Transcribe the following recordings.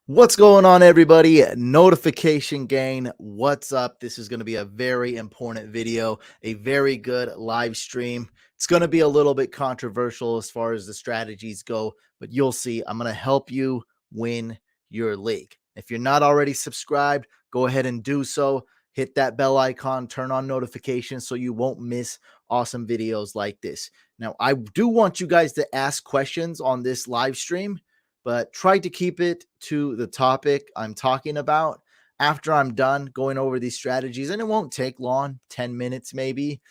What's going on, everybody? Notification gang. What's up? This is going to be a very important video, a very good live stream. It's going to be a little bit controversial as far as the strategies go, but you'll see. I'm going to help you win your league. If you're not already subscribed, go ahead and do so. Hit that bell icon, turn on notifications so you won't miss awesome videos like this. Now, I do want you guys to ask questions on this live stream, but try to keep it to the topic I'm talking about after I'm done going over these strategies. And it won't take long, 10 minutes, maybe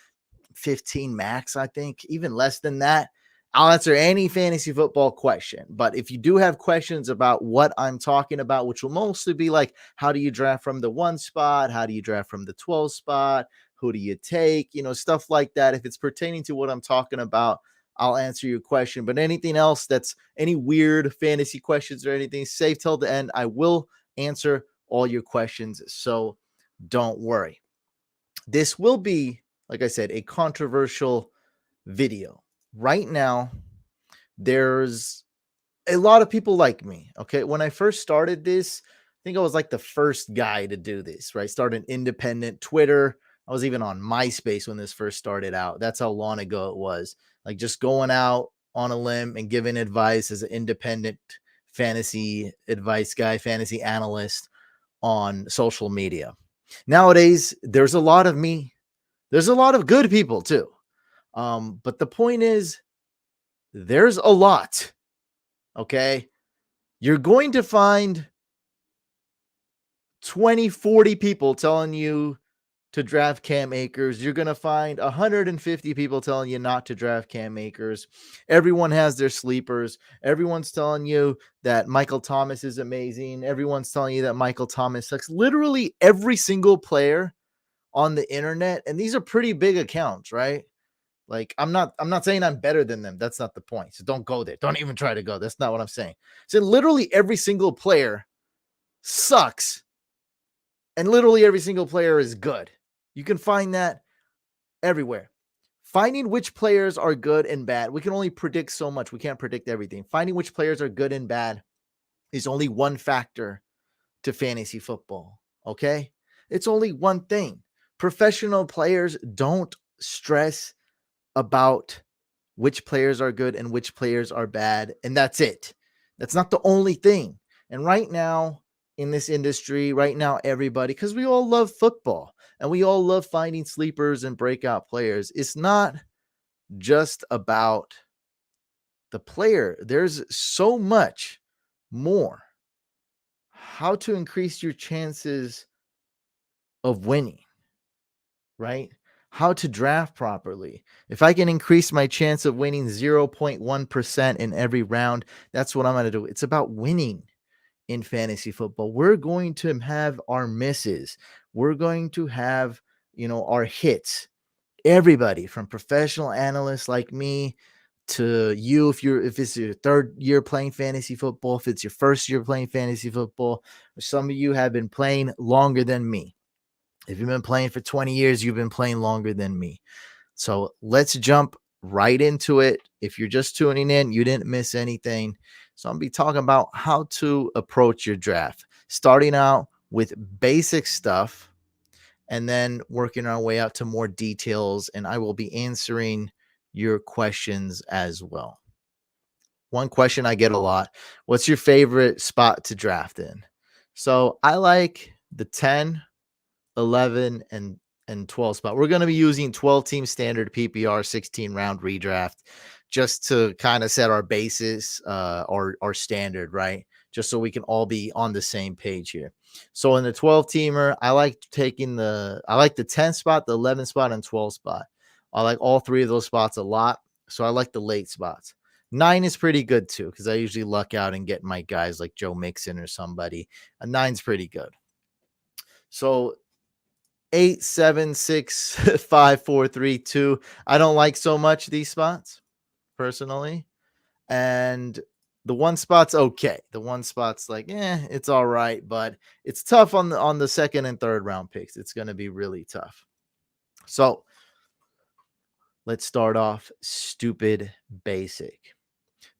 15 max, I think, even less than that. I'll answer any fantasy football question. But if you do have questions about what I'm talking about, which will mostly be like, how do you draft from the 1 spot? How do you draft from the 12 spot? Who do you take? Stuff like that. If it's pertaining to what I'm talking about, I'll answer your question. But anything else that's any weird fantasy questions or anything, save till the end. I will answer all your questions. So don't worry. This will be, like I said, a controversial video. Right now, there's a lot of people like me. Okay. When I first started this, I think I was like the first guy to do this, right? Started independent Twitter. I was even on MySpace when this first started out. That's how long ago it was. Like just going out on a limb and giving advice as an independent fantasy advice guy, fantasy analyst on social media. Nowadays, there's a lot of me. There's a lot of good people too. But the point is, there's a lot. Okay. You're going to find 20, 40 people telling you to draft Cam Akers. You're going to find 150 people telling you not to draft Cam Akers. Everyone has their sleepers. Everyone's telling you that Michael Thomas is amazing. Everyone's telling you that Michael Thomas sucks. Literally every single player on the internet, and these are pretty big accounts, right? Like I'm not saying I'm better than them. That's not the point. So don't go there. Don't even try to go. That's not what I'm saying. So literally every single player sucks, and literally every single player is good. You can find that everywhere. Finding which players are good and bad, we can only predict so much. We can't predict everything. Finding which players are good and bad is only one factor to fantasy football. Okay? It's only one thing. Professional players don't stress about which players are good and which players are bad. And that's it. That's not the only thing. And right now, in this industry, right now, everybody, because we all love football and we all love finding sleepers and breakout players, it's not just about the player. There's so much more. How to increase your chances of winning, right? How to draft properly. If I can increase my chance of winning 0.1% in every round, that's what I'm going to do. It's about winning in fantasy football. We're going to have our misses. We're going to have, our hits. Everybody from professional analysts like me to you, if it's your third year playing fantasy football, if it's your first year playing fantasy football, some of you have been playing longer than me. If you've been playing for 20 years, you've been playing longer than me. So let's jump right into it. If you're just tuning in, you didn't miss anything. So I'm going to be talking about how to approach your draft, starting out with basic stuff and then working our way out to more details. And I will be answering your questions as well. One question I get a lot: what's your favorite spot to draft in? So I like the 10, 11, and 12 spot. We're going to be using 12 team standard PPR 16 round redraft just to kind of set our basis, our standard, right? Just so we can all be on the same page here. So in the 12 teamer, I like the 10 spot, the 11 spot, and 12 spot. I like all three of those spots a lot. So I like the late spots. 9 is pretty good too, because I usually luck out and get my guys like Joe Mixon or somebody. A 9's pretty good. So 8, 7, 6, 5, 4, 3, 2. I don't like so much these spots personally. And the 1 spot's okay. The 1 spot's like, it's all right, but it's tough on the second and third round picks. It's going to be really tough. So let's start off stupid basic.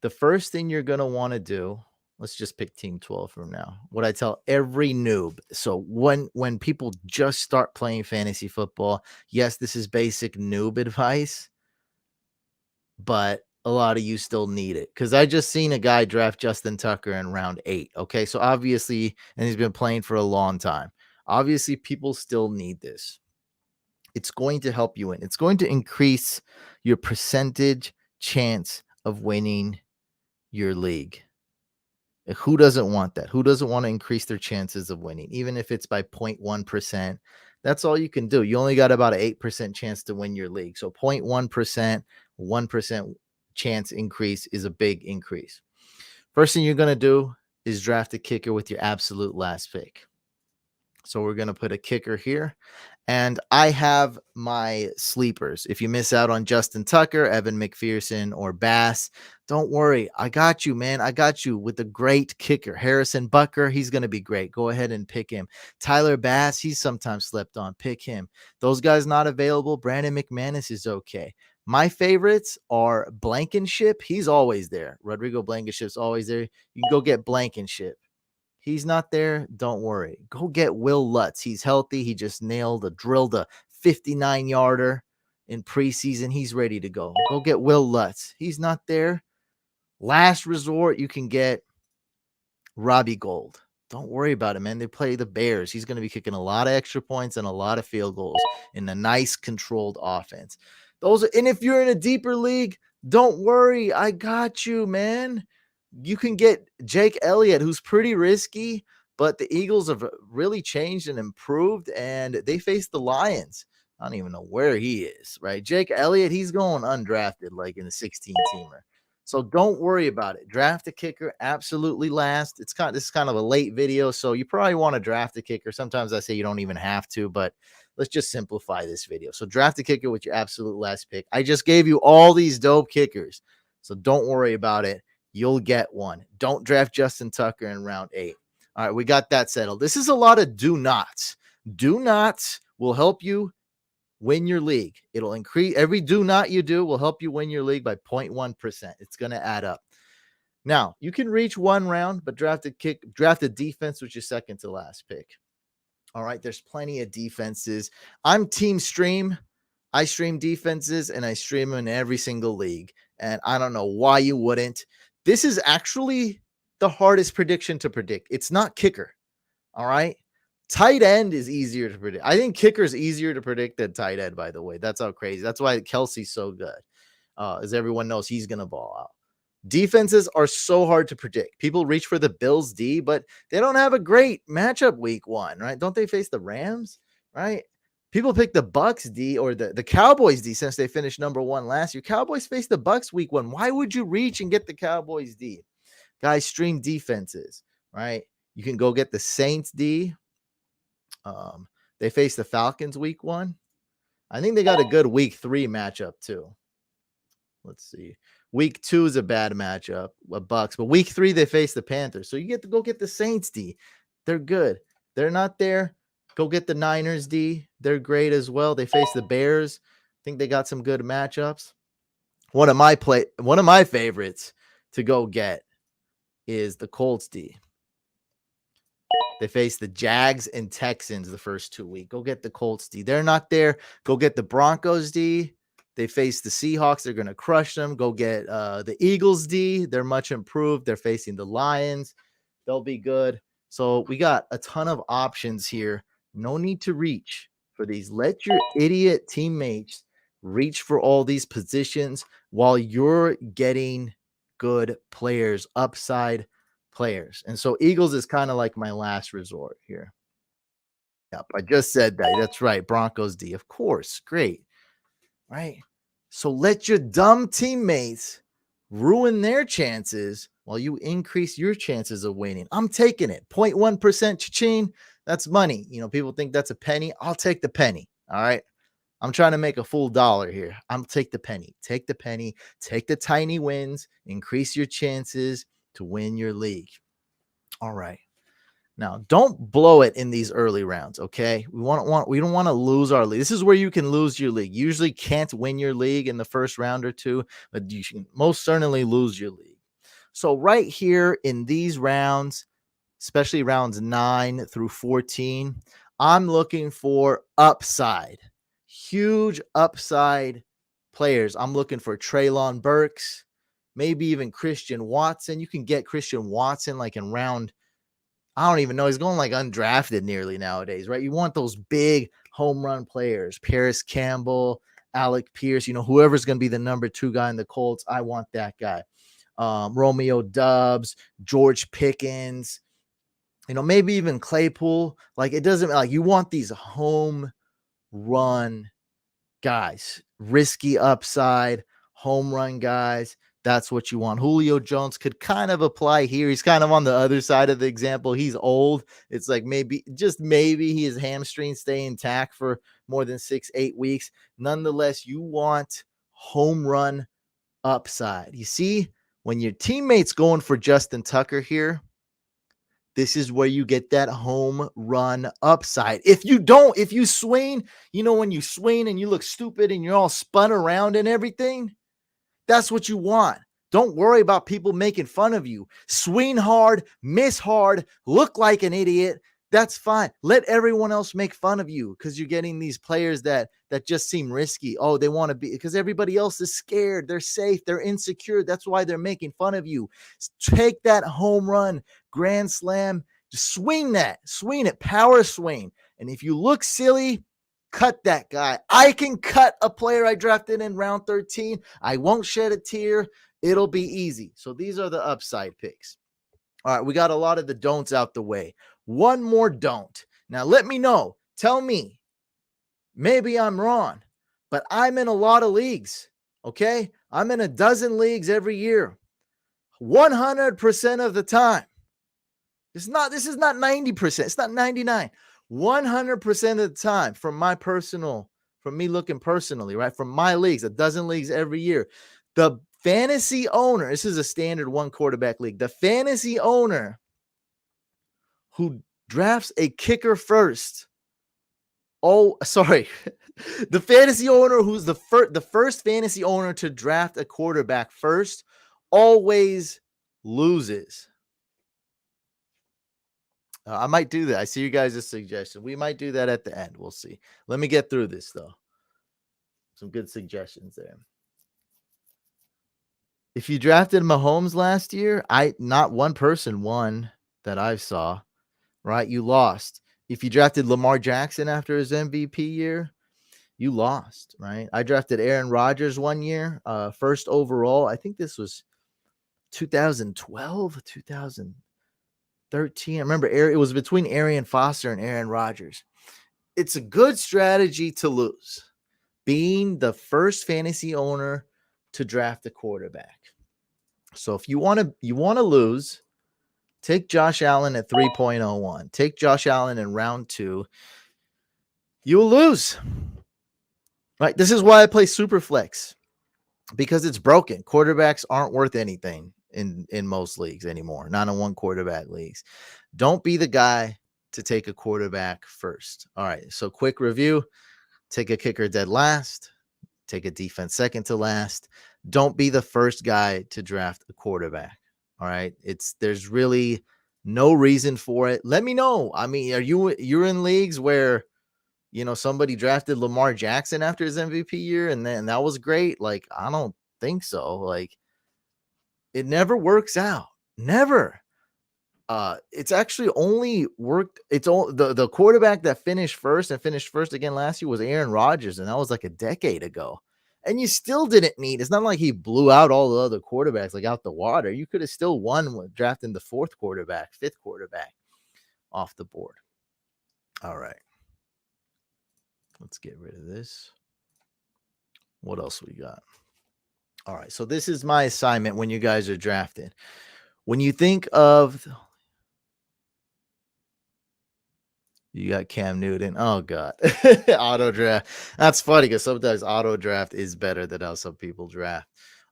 The first thing you're going to want to do, Let's just pick team 12 from now. What I tell every noob. So when people just start playing fantasy football, yes, this is basic noob advice, but a lot of you still need it. Cuz I just seen a guy draft Justin Tucker in round 8. Okay? So obviously, and he's been playing for a long time. Obviously, people still need this. It's going to help you win. It's going to increase your percentage chance of winning your league. Who doesn't want that? Who doesn't want to increase their chances of winning, even if it's by 0.1%? That's all you can do. You only got about an 8% chance to win your league. So 0.1%, 1% chance increase is a big increase. First thing you're going to do is draft a kicker with your absolute last pick. So we're going to put a kicker here. And I have my sleepers. If you miss out on Justin Tucker, Evan McPherson, or Bass, don't worry. I got you, man. I got you with a great kicker. Harrison Butker, he's going to be great. Go ahead and pick him. Tyler Bass, he's sometimes slept on. Pick him. Those guys not available. Brandon McManus is okay. My favorites are Blankenship. He's always there. Rodrigo Blankenship's always there. You can go get Blankenship. He's not there. Don't worry. Go get Will Lutz. He's healthy. He just drilled a 59-yarder in preseason. He's ready to go. Go get Will Lutz. He's not there. Last resort, you can get Robbie Gould. Don't worry about it, man. They play the Bears. He's going to be kicking a lot of extra points and a lot of field goals in a nice controlled offense. And if you're in a deeper league, don't worry. I got you, man. You can get Jake Elliott, who's pretty risky, but the Eagles have really changed and improved, and they face the Lions. I don't even know where he is, right? Jake Elliott, he's going undrafted, like in the 16-teamer. So don't worry about it. Draft a kicker absolutely last. This is kind of a late video, so you probably want to draft a kicker. Sometimes I say you don't even have to, but let's just simplify this video. So draft a kicker with your absolute last pick. I just gave you all these dope kickers, so don't worry about it. You'll get one. Don't draft Justin Tucker in round 8. All right, we got that settled. This is a lot of do nots. Do nots will help you win your league. It'll increase every do not you do will help you win your league by 0.1%. It's going to add up. Now, you can reach one round, but draft a defense with your second to last pick. All right, there's plenty of defenses. I'm team stream. I stream defenses and I stream them in every single league. And I don't know why you wouldn't. This is actually the hardest prediction to predict. It's not kicker. All right. Tight end is easier to predict. I think kicker is easier to predict than tight end, by the way. That's how crazy. That's why Kelsey's so good. As everyone knows, he's going to ball out. Defenses are so hard to predict. People reach for the Bills D, but they don't have a great matchup week 1, right? Don't they face the Rams, right? People pick the Bucks D or the Cowboys D since they finished number 1 last year. Cowboys face the Bucks week 1. Why would you reach and get the Cowboys D? Guys, stream defenses, right? You can go get the Saints D. They face the Falcons week 1. I think they got a good week 3 matchup too. Let's see. Week 2 is a bad matchup with Bucks, but week 3 they face the Panthers. So you get to go get the Saints D. They're good. They're not there. Go get the Niners D. They're great as well. They face the Bears. I think they got some good matchups. One of my favorites to go get is the Colts D. They face the Jags and Texans the first 2 weeks. Go get the Colts D. They're not there. Go get the Broncos D. They face the Seahawks. They're going to crush them. Go get the Eagles D. They're much improved. They're facing the Lions. They'll be good. So we got a ton of options here. No need to reach for these. Let your idiot teammates reach for all these positions while you're getting good players, upside players. And so Eagles is kind of like my last resort here. Yep, I just said that. That's right. Broncos D, of course. Great. Right? So let your dumb teammates ruin their chances while you increase your chances of winning. I'm taking it. 0.1% cha-ching. That's money. People think that's a penny. I'll take the penny. All right. I'm trying to make a full dollar here. I'll take the penny. Take the penny. Take the tiny wins. Increase your chances to win your league. All right. Now, don't blow it in these early rounds, okay? We don't want to lose our league. This is where you can lose your league. You usually can't win your league in the first round or two, but you can most certainly lose your league. So right here in these rounds, especially rounds 9 through 14, I'm looking for upside, huge upside players. I'm looking for Treylon Burks, maybe even Christian Watson. You can get Christian Watson like in round, I don't even know. He's going like undrafted nearly nowadays, right? You want those big home run players, Paris Campbell, Alec Pierce, whoever's going to be the number 2 guy in the Colts. I want that guy. Romeo Dubs, George Pickens, maybe even Claypool. Like, it doesn't, like, you want these home run guys, risky upside, home run guys. That's what you want. Julio Jones could kind of apply here. He's kind of on the other side of the example. He's old. It's like maybe, just maybe, his hamstrings stay intact for more than 6-8 weeks. Nonetheless, you want home run upside. You see, when your teammate's going for Justin Tucker here, this is where you get that home run upside. If you swing, when you swing and you look stupid and you're all spun around and everything, that's what you want. Don't worry about people making fun of you. Swing hard, miss hard, look like an idiot. That's fine. Let everyone else make fun of you because you're getting these players that just seem risky. Oh, they want to be, because everybody else is scared. They're safe. They're insecure. That's why they're making fun of you. Take that home run, grand slam, just swing it, power swing. And if you look silly, cut that guy. I can cut a player I drafted in round 13. I won't shed a tear. It'll be easy. So these are the upside picks. All right, we got a lot of the don'ts out the way. One more don't. Now, let me know. Tell me. Maybe I'm wrong, but I'm in a lot of leagues, okay? I'm in a dozen leagues every year. 100% of the time. This is not 90%. It's not 99. 100% of the time from me looking personally, right? From my leagues, a dozen leagues every year. The fantasy owner, this is a standard 1 quarterback league. The fantasy owner who drafts a kicker first. Oh, sorry. The fantasy owner who's the first fantasy owner to draft a quarterback first always loses. I might do that. I see you guys' suggestion. We might do that at the end. We'll see. Let me get through this, though. Some good suggestions there. If you drafted Mahomes last year, not one person won that I saw, right? You lost. If you drafted Lamar Jackson after his MVP year, you lost, right? I drafted Aaron Rodgers one year, first overall. I think this was 2012, 2013. I remember it was between Arian Foster and Aaron Rodgers. It's a good strategy to lose, being the first fantasy owner to draft a quarterback. So if you want to lose, take Josh Allen at 3.01. Take Josh Allen in round 2. You'll lose. Right? This is why I play Superflex, because it's broken. Quarterbacks aren't worth anything in most leagues anymore, not in 1 quarterback leagues. Don't be the guy to take a quarterback first. All right, so quick review. Take a kicker dead last. Take a defense second to last. Don't be the first guy to draft a quarterback. All right, there's really no reason for it. Let me know. I mean, you're in leagues where somebody drafted Lamar Jackson after his MVP year and then that was great? Like, I don't think so. Like, it never works out. Never. It's actually only worked. It's all the quarterback that finished first again last year was Aaron Rodgers, and that was like a decade ago. And you still didn't need. It's not like he blew out all the other quarterbacks like out the water. You could have still won with drafting the 4th quarterback, 5th quarterback off the board. All right. Let's get rid of this. What else we got? All right. So this is my assignment when you guys are drafting. When you think of, you got Cam Newton. Oh, God. Auto draft. That's funny because sometimes auto draft is better than how some people draft.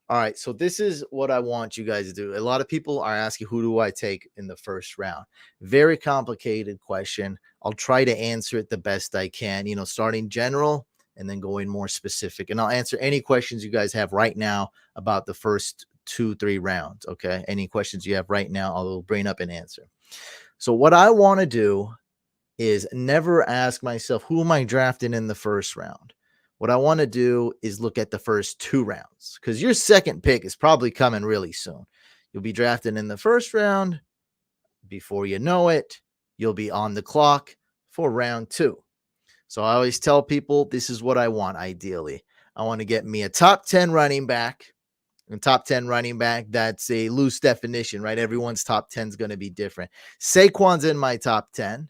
All right. So this is what I want you guys to do. A lot of people are asking, who do I take in the first round? Very complicated question. I'll try to answer it the best I can, starting general and then going more specific. And I'll answer any questions you guys have right now about the first 2, 3 rounds. Okay. Any questions you have right now, I'll bring up and answer. So, what I want to do is never ask myself, who am I drafting in the first round? What I want to do is look at the first 2 rounds because your second pick is probably coming really soon. You'll be drafted in the first round. Before you know it, you'll be on the clock for round 2. So I always tell people this is what I want ideally. I want to get me a top 10 running back. And top 10 running back, that's a loose definition, right? Everyone's top 10 is going to be different. Saquon's in my top 10.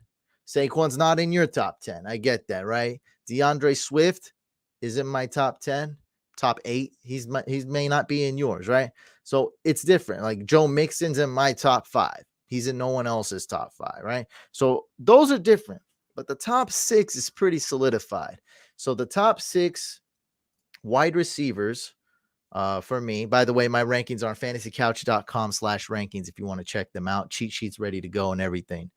Saquon's not in your top 10. I get that, right? DeAndre Swift is in my top 10, top 8. He may not be in yours, right? So it's different. Like Joe Mixon's in my top 5. He's in no one else's top 5, right? So those are different, but the top 6 is pretty solidified. So the top 6 wide receivers for me. By the way, my rankings are on fantasycouch.com/rankings if you want to check them out. Cheat sheets ready to go and everything.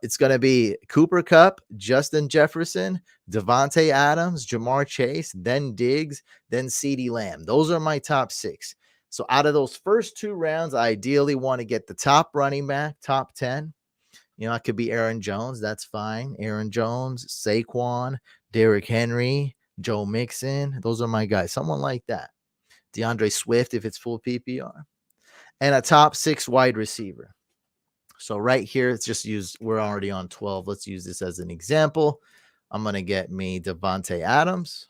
It's going to be Cooper Kupp, Justin Jefferson, Devontae Adams, Jamar Chase, then Diggs, then CeeDee Lamb. Those are my top 6. So out of those first 2 rounds, I ideally want to get the top running back, top 10. You know, it could be Aaron Jones. That's fine. Aaron Jones, Saquon, Derrick Henry, Joe Mixon. Those are my guys. Someone like that. DeAndre Swift, if it's full PPR, and a top 6 wide receiver. So right here, it's just we're already on 12. Let's use this as an example. I'm going to get me Devontae Adams,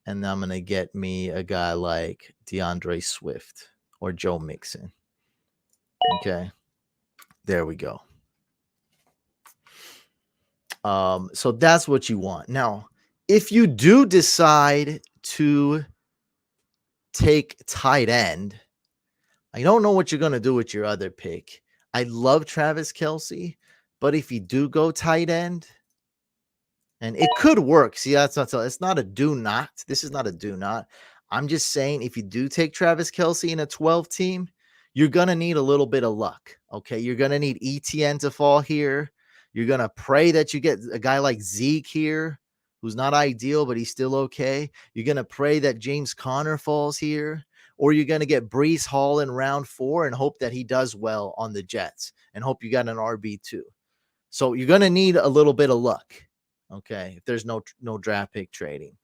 and I'm going to get me a guy like DeAndre Swift or Joe Mixon. Okay. There we go. So that's what you want. Now, if you do decide to take tight end, I don't know what you're going to do with your other pick. I love Travis Kelce, but if you do go tight end, and it could work. See, it's not a do not. This is not a do not. I'm just saying if you do take Travis Kelce in a 12 team, you're going to need a little bit of luck. Okay. You're going to need ETN to fall here. You're going to pray that you get a guy like Zeke here, who's not ideal, but he's still okay. You're going to pray that James Conner falls here, or you're going to get Breece Hall in round 4 and hope that he does well on the Jets and hope you got an RB2. So you're going to need a little bit of luck. Okay. If there's no draft pick trading,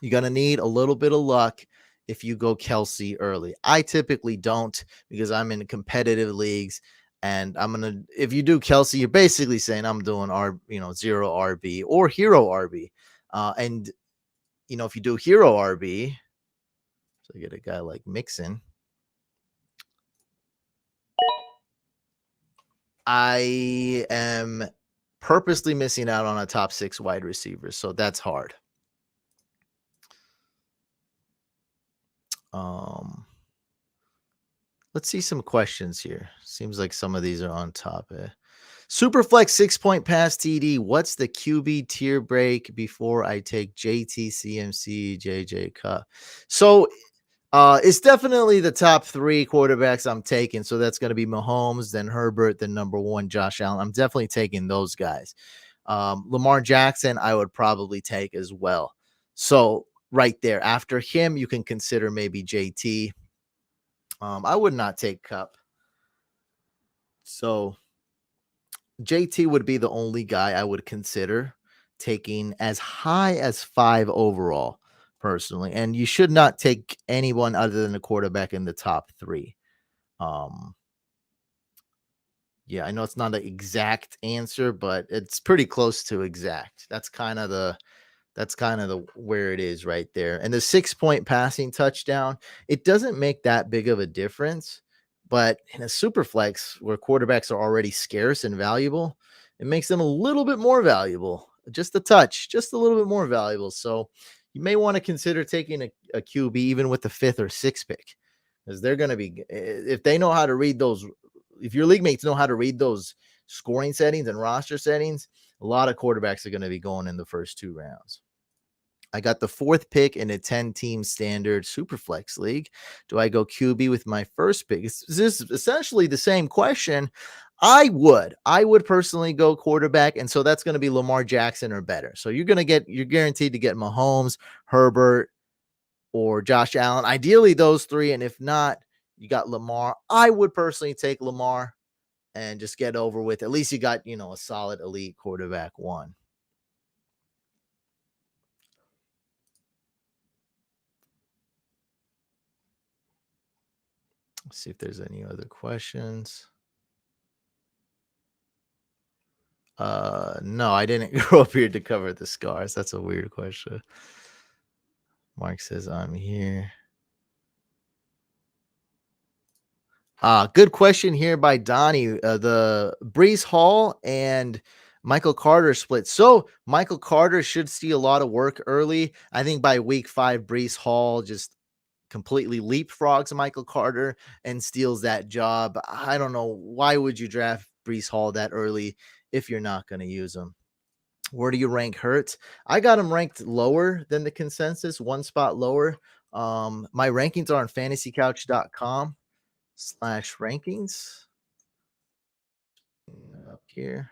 you're going to need a little bit of luck if you go Kelce early. I typically don't because I'm in competitive leagues. And if you do Kelce, you're basically saying I'm doing zero RB or hero RB. And if you do hero RB, so you get a guy like Mixon, I am purposely missing out on a top 6 wide receivers. So that's hard. Let's see some questions here. Seems like some of these are on top. Superflex 6-point pass TD. What's the QB tier break before I take JT, CMC, JJ Cup? So it's definitely the top 3 quarterbacks I'm taking. So that's going to be Mahomes, then Herbert, then number 1, Josh Allen. I'm definitely taking those guys. Lamar Jackson, I would probably take as well. So right there, after him, you can consider maybe JT. I would not take Cup. So JT would be the only guy I would consider taking as high as 5 overall, personally. And you should not take anyone other than the quarterback in the top 3. Yeah, I know it's not an exact answer, but it's pretty close to exact. That's kind of the where it is right there. And the 6-point passing touchdown, it doesn't make that big of a difference. But in a super flex where quarterbacks are already scarce and valuable, it makes them a little bit more valuable. Just a touch, just a little bit more valuable. So you may want to consider taking a QB even with the 5th or 6th pick, because they're going to be, if they know how to read those, if your league mates know how to read those scoring settings and roster settings, a lot of quarterbacks are going to be going in the first 2 rounds. I got the 4th pick in a 10-team standard Superflex league. Do I go QB with my first pick? This is essentially the same question. I would personally go quarterback, and so that's going to be Lamar Jackson or better. So you're guaranteed to get Mahomes, Herbert, or Josh Allen. Ideally, those three. And if not, you got Lamar. I would personally take Lamar and just get over with. At least you got, a solid elite quarterback one. Let's see if there's any other questions. No, I didn't grow up here to cover the scars. That's a weird question. Mark says I'm here. Good question here by Donnie. The Breece Hall and Michael Carter split. So Michael Carter should see a lot of work early. I think by week 5, Breece Hall just completely leapfrogs Michael Carter and steals that job. I don't know. Why would you draft Breece Hall that early if you're not going to use him? Where do you rank Hurts? I got him ranked lower than the consensus, one spot lower. My rankings are on fantasycouch.com/rankings. Up here.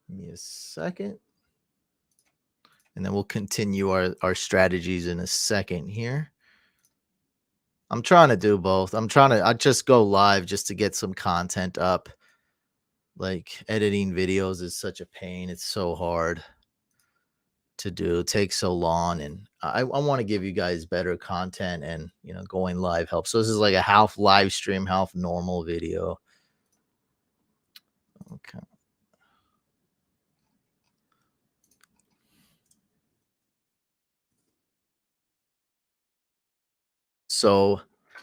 Give me a second. And then we'll continue our strategies in a second here. I'm trying to do both. I just go live just to get some content up. Like editing videos is such a pain. It's so hard to do. It takes so long. And I want to give you guys better content, and going live helps. So this is like a half live stream, half normal video. Okay. So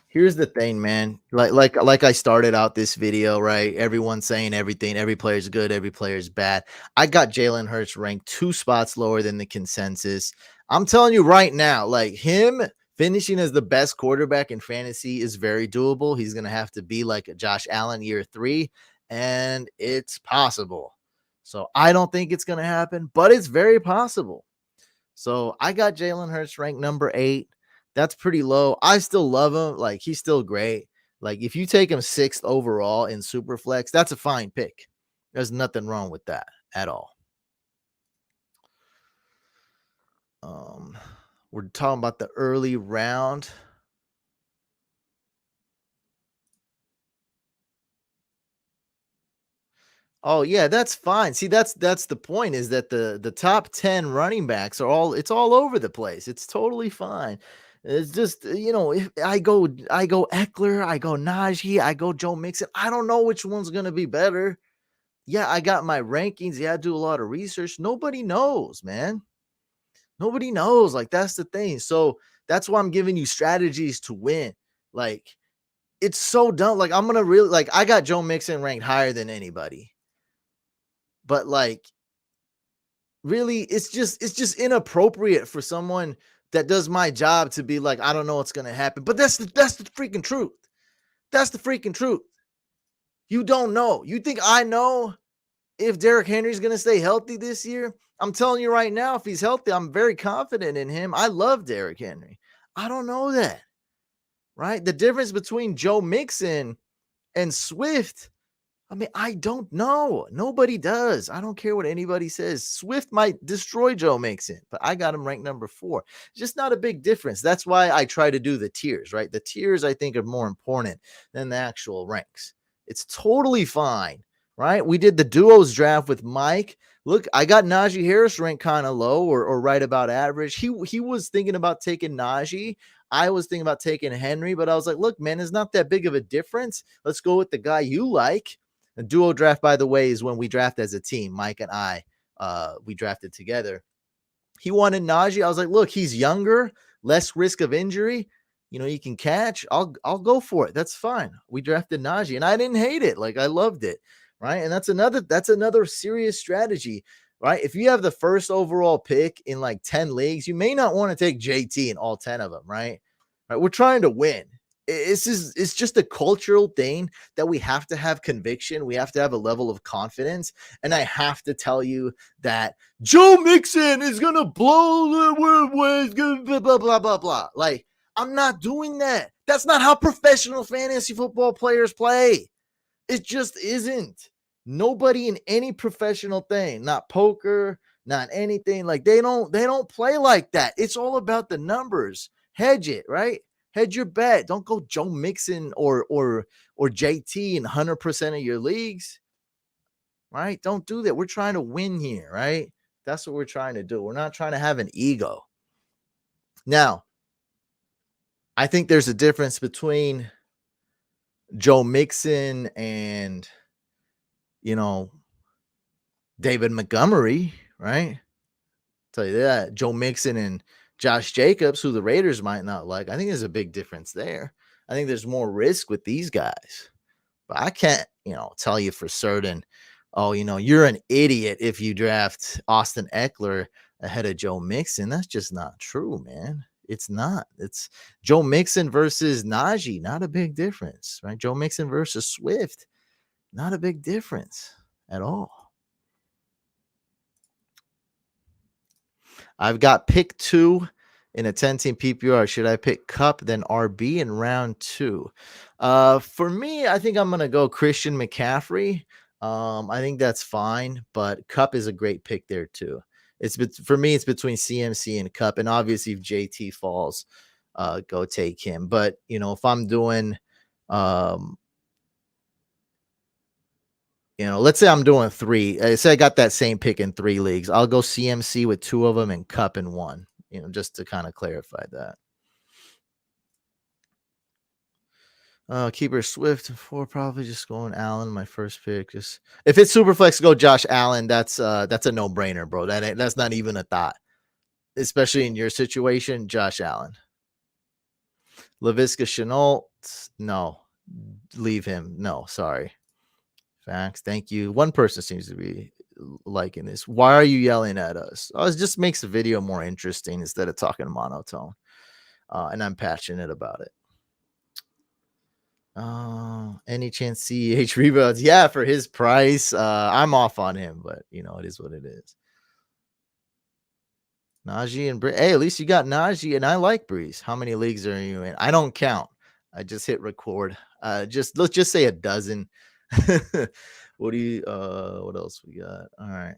here's the thing, man. Like I started out this video, right? Everyone's saying everything, every player's good, every player's bad. I got Jalen Hurts ranked 2 spots lower than the consensus. I'm telling you right now, like him finishing as the best quarterback in fantasy is very doable. He's gonna have to be like a Josh Allen year 3, and it's possible. So I don't think it's gonna happen, but it's very possible. So I got Jalen Hurts ranked number 8. That's pretty low. I still love him. Like, he's still great. Like, if you take him 6th overall in Superflex, that's a fine pick. There's nothing wrong with that at all. We're talking about the early round. Oh yeah, that's fine. See, that's the point, is that the top 10 running backs are it's all over the place. It's totally fine. It's just, if I go Eckler, I go Najee, I go Joe Mixon. I don't know which one's gonna be better. Yeah, I got my rankings. Yeah, I do a lot of research. Nobody knows, man. Nobody knows. Like, that's the thing. So that's why I'm giving you strategies to win. Like, it's so dumb. Like, I'm gonna really, like, I got Joe Mixon ranked higher than anybody. But like, really, it's just inappropriate for someone that does my job to be like, I don't know what's gonna happen. But that's the freaking truth. That's the freaking truth. You don't know. You think I know if Derrick Henry's gonna stay healthy this year? I'm telling you right now, if he's healthy, I'm very confident in him. I love Derrick Henry. I don't know that. Right? The difference between Joe Mixon and Swift, I mean, I don't know. Nobody does. I don't care what anybody says. Swift might destroy Joe Mixon, but I got him ranked number 4. Just not a big difference. That's why I try to do the tiers, right? The tiers, I think, are more important than the actual ranks. It's totally fine, right? We did the duos draft with Mike. Look, I got Najee Harris ranked kind of low, or right about average. He was thinking about taking Najee. I was thinking about taking Henry, but I was like, look, man, it's not that big of a difference. Let's go with the guy you like. A duo draft, by the way, is when we draft as a team. Mike and I, we drafted together. He wanted Najee. I was like, look, he's younger, less risk of injury. He can catch. I'll go for it. That's fine. We drafted Najee, and I didn't hate it. Like, I loved it, right? And that's another serious strategy, right? If you have the first overall pick in like 10 leagues, you may not want to take JT in all 10 of them, right? We're trying to win. It's just a cultural thing that we have to have conviction. We have to have a level of confidence. And I have to tell you that Joe Mixon is going to blow the world, blah, blah, blah, blah, blah. Like, I'm not doing that. That's not how professional fantasy football players play. It just isn't. Nobody in any professional thing, not poker, not anything, like they don't play like that. It's all about the numbers. Hedge it, right? Hedge your bet. Don't go Joe Mixon or JT in 100% of your leagues, right? Don't do that. We're trying to win here, right? That's what we're trying to do. We're not trying to have an ego. Now, I think there's a difference between Joe Mixon and, you know, David Montgomery, right? Tell you that. Joe Mixon and Josh Jacobs, who the Raiders might not like. I think there's a big difference there. I think there's more risk with these guys. But I can't, tell you for certain, oh, you're an idiot if you draft Austin Eckler ahead of Joe Mixon. That's just not true, man. It's not. It's Joe Mixon versus Najee, not a big difference, right? Joe Mixon versus Swift, not a big difference at all. I've got pick 2 in a 10-team PPR. Should I pick Kupp, then RB in round 2? For me, I think I'm going to go Christian McCaffrey. I think that's fine, but Kupp is a great pick there too. For me, it's between CMC and Kupp, and obviously if JT falls, go take him. But if I'm doing, let's say I'm doing 3. Say I got that same pick in 3 leagues. I'll go CMC with 2 of them and Kupp in 1. Just to kind of clarify that. Keeper Swift 4, probably just going Allen. My first pick. Just if it's super flex, go Josh Allen. That's a no brainer, bro. That's not even a thought, especially in your situation. Josh Allen, Laviska Shenault, no, leave him. No, sorry. Facts. Thank you. One person seems to be liking this. Why are you yelling at us? Oh, it just makes the video more interesting instead of talking monotone. And I'm passionate about it. Any chance CEH rebounds? Yeah, for his price. I'm off on him, but it is what it is. Najee and hey, at least you got Najee, and I like Breeze. How many leagues are you in? I don't count. I just hit record. Let's just say a dozen. What else we got? All right.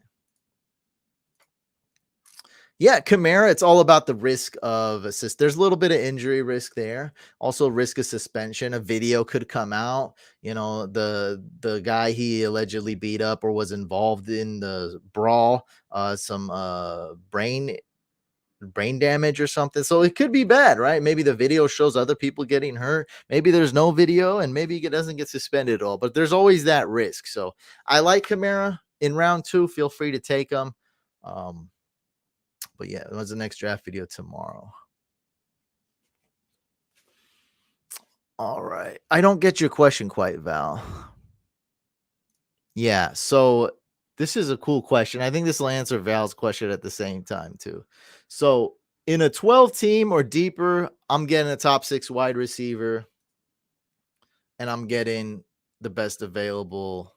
Yeah, Kamara, it's all about the risk of assist. There's a little bit of injury risk there. Also, risk of suspension. A video could come out. The guy he allegedly beat up or was involved in the brawl, some brain damage or something. So it could be bad, right? Maybe the video shows other people getting hurt. Maybe there's no video and maybe he doesn't get suspended at all. But there's always that risk. So I like Kamara in round 2. Feel free to take him. But yeah, when's the next draft video? Tomorrow. All right. I don't get your question quite, Val. Yeah. So this is a cool question. I think this will answer Val's question at the same time too. So in a 12 team or deeper, I'm getting a top 6 wide receiver and I'm getting the best available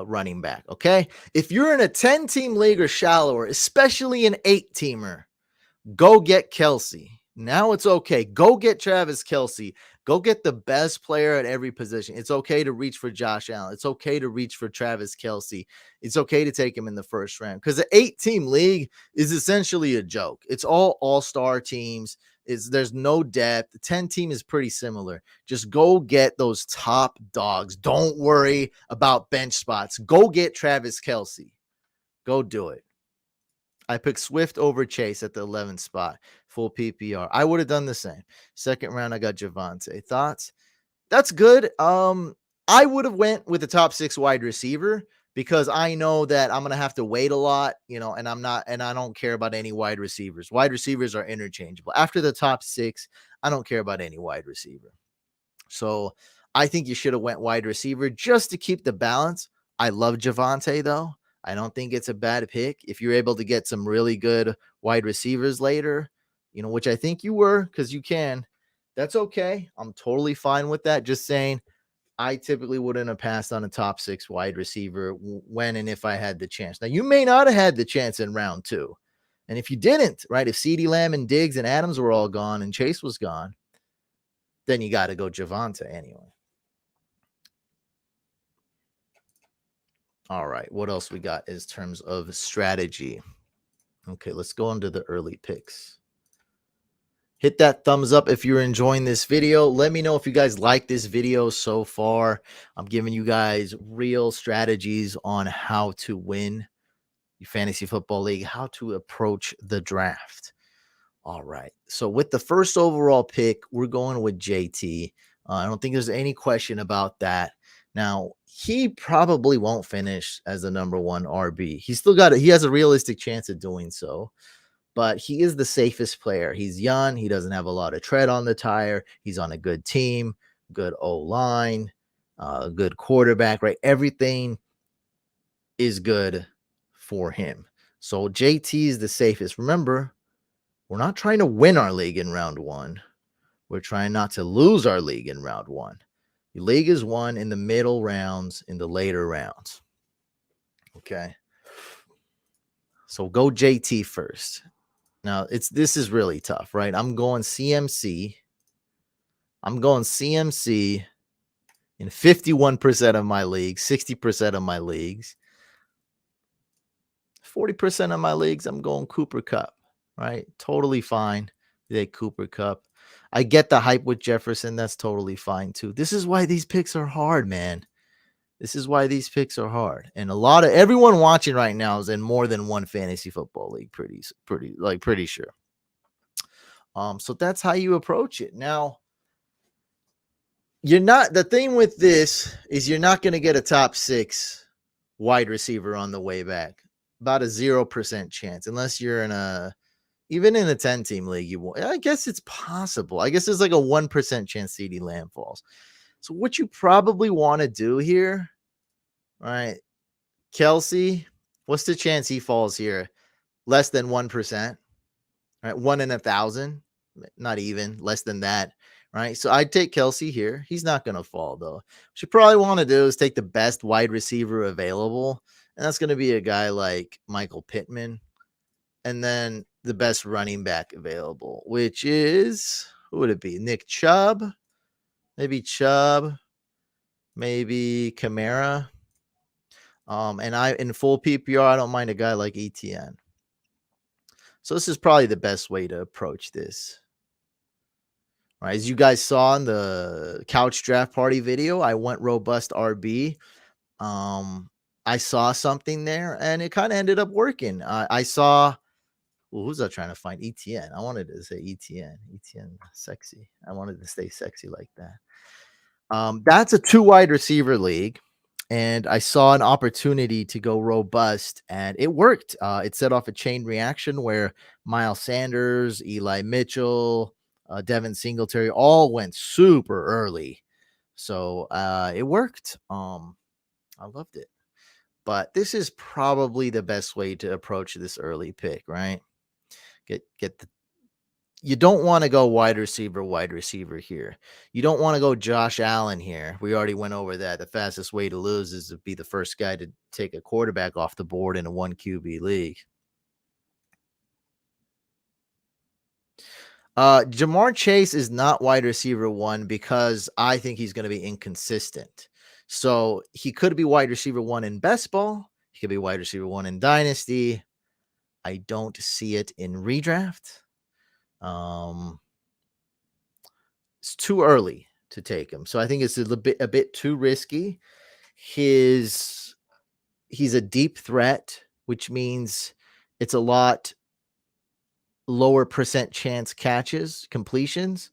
running back. Okay. If you're in a 10-team league or shallower, especially an 8-teamer, go get Kelce. Now it's okay. Go get Travis Kelce. Go get the best player at every position. It's okay to reach for Josh Allen. It's okay to reach for Travis Kelce. It's okay to take him in the first round because the 8-team league is essentially a joke. It's all-star teams. There's no depth. The 10-team is pretty similar. Just go get those top dogs. Don't worry about bench spots. Go get Travis Kelce. Go do it. I picked Swift over Chase at the 11th spot, full PPR. I would have done the same. Second round, I got Javonte. Thoughts? That's good. I would have went with the top 6 wide receiver because I know that I'm going to have to wait a lot, and I don't care about any wide receivers. Wide receivers are interchangeable. After the top 6, I don't care about any wide receiver. So I think you should have went wide receiver just to keep the balance. I love Javonte though. I don't think it's a bad pick. If you're able to get some really good wide receivers later, which I think you were because you can, that's okay. I'm totally fine with that. Just saying, I typically wouldn't have passed on a top 6 wide receiver when and if I had the chance. Now, you may not have had the chance in round 2. And if you didn't, right, if CeeDee Lamb and Diggs and Adams were all gone and Chase was gone, then you got to go Javonte anyway. All right. What else we got in terms of strategy? Okay, let's go into the early picks. Hit that thumbs up if you're enjoying this video. Let me know if you guys like this video so far. I'm giving you guys real strategies on how to win your fantasy football league, how to approach the draft. All right. So with the first overall pick, we're going with JT. I don't think there's any question about that. Now, he probably won't finish as the number one RB. He has a realistic chance of doing so, but he is the safest player. He's young. He doesn't have a lot of tread on the tire. He's on a good team, good O line, good quarterback, right? Everything is good for him. So JT is the safest. Remember, we're not trying to win our league in round one. We're trying not to lose our league in round one. The league is won in the middle rounds, in the later rounds. Okay. So go JT first. Now this is really tough, right? I'm going CMC. I'm going CMC in 51% of my leagues, 60% of my leagues. 40% of my leagues, I'm going Cooper Kupp, right? Totally fine. They Cooper Kupp. I get the hype with Jefferson. That's totally fine too. This is why these picks are hard, man. This is why these picks are hard. And everyone watching right now is in more than one fantasy football league, pretty sure. So that's how you approach it. Now, the thing with this is you're not going to get a top 6 wide receiver on the way back. About a 0% chance, unless you're even in a 10-team league, you won't. I guess it's possible. I guess there's like a 1% chance CeeDee Lamb falls. So what you probably want to do here, right? Kelsey, what's the chance he falls here? Less than 1%, right? 1 in 1,000, not even, less than that, right? So I'd take Kelsey here. He's not going to fall, though. What you probably want to do is take the best wide receiver available, and that's going to be a guy like Michael Pittman, and then the best running back available, which is, who would it be? Nick Chubb, maybe Kamara. And in full PPR, I don't mind a guy like ETN. So this is probably the best way to approach this. Right, as you guys saw in the couch draft party video, I went robust RB. I saw something there, and it kind of ended up working. I saw. Well, who's I trying to find? ETN. I wanted to say ETN. ETN sexy. I wanted to stay sexy like that. That's a 2 wide receiver league, and I saw an opportunity to go robust, and it worked. It set off a chain reaction where Miles Sanders, Eli Mitchell, Devin Singletary all went super early. So it worked. I loved it. But this is probably the best way to approach this early pick, right? You don't want to go wide receiver here. You don't want to go Josh Allen here. We already went over that. The fastest way to lose is to be the first guy to take a quarterback off the board in a 1 QB league. Jamar Chase is not wide receiver 1 because I think he's going to be inconsistent. So he could be wide receiver 1 in best ball. He could be wide receiver 1 in dynasty. I don't see it in redraft. It's too early to take him. So I think it's a bit too risky. He's a deep threat, which means it's a lot lower percent chance catches, completions,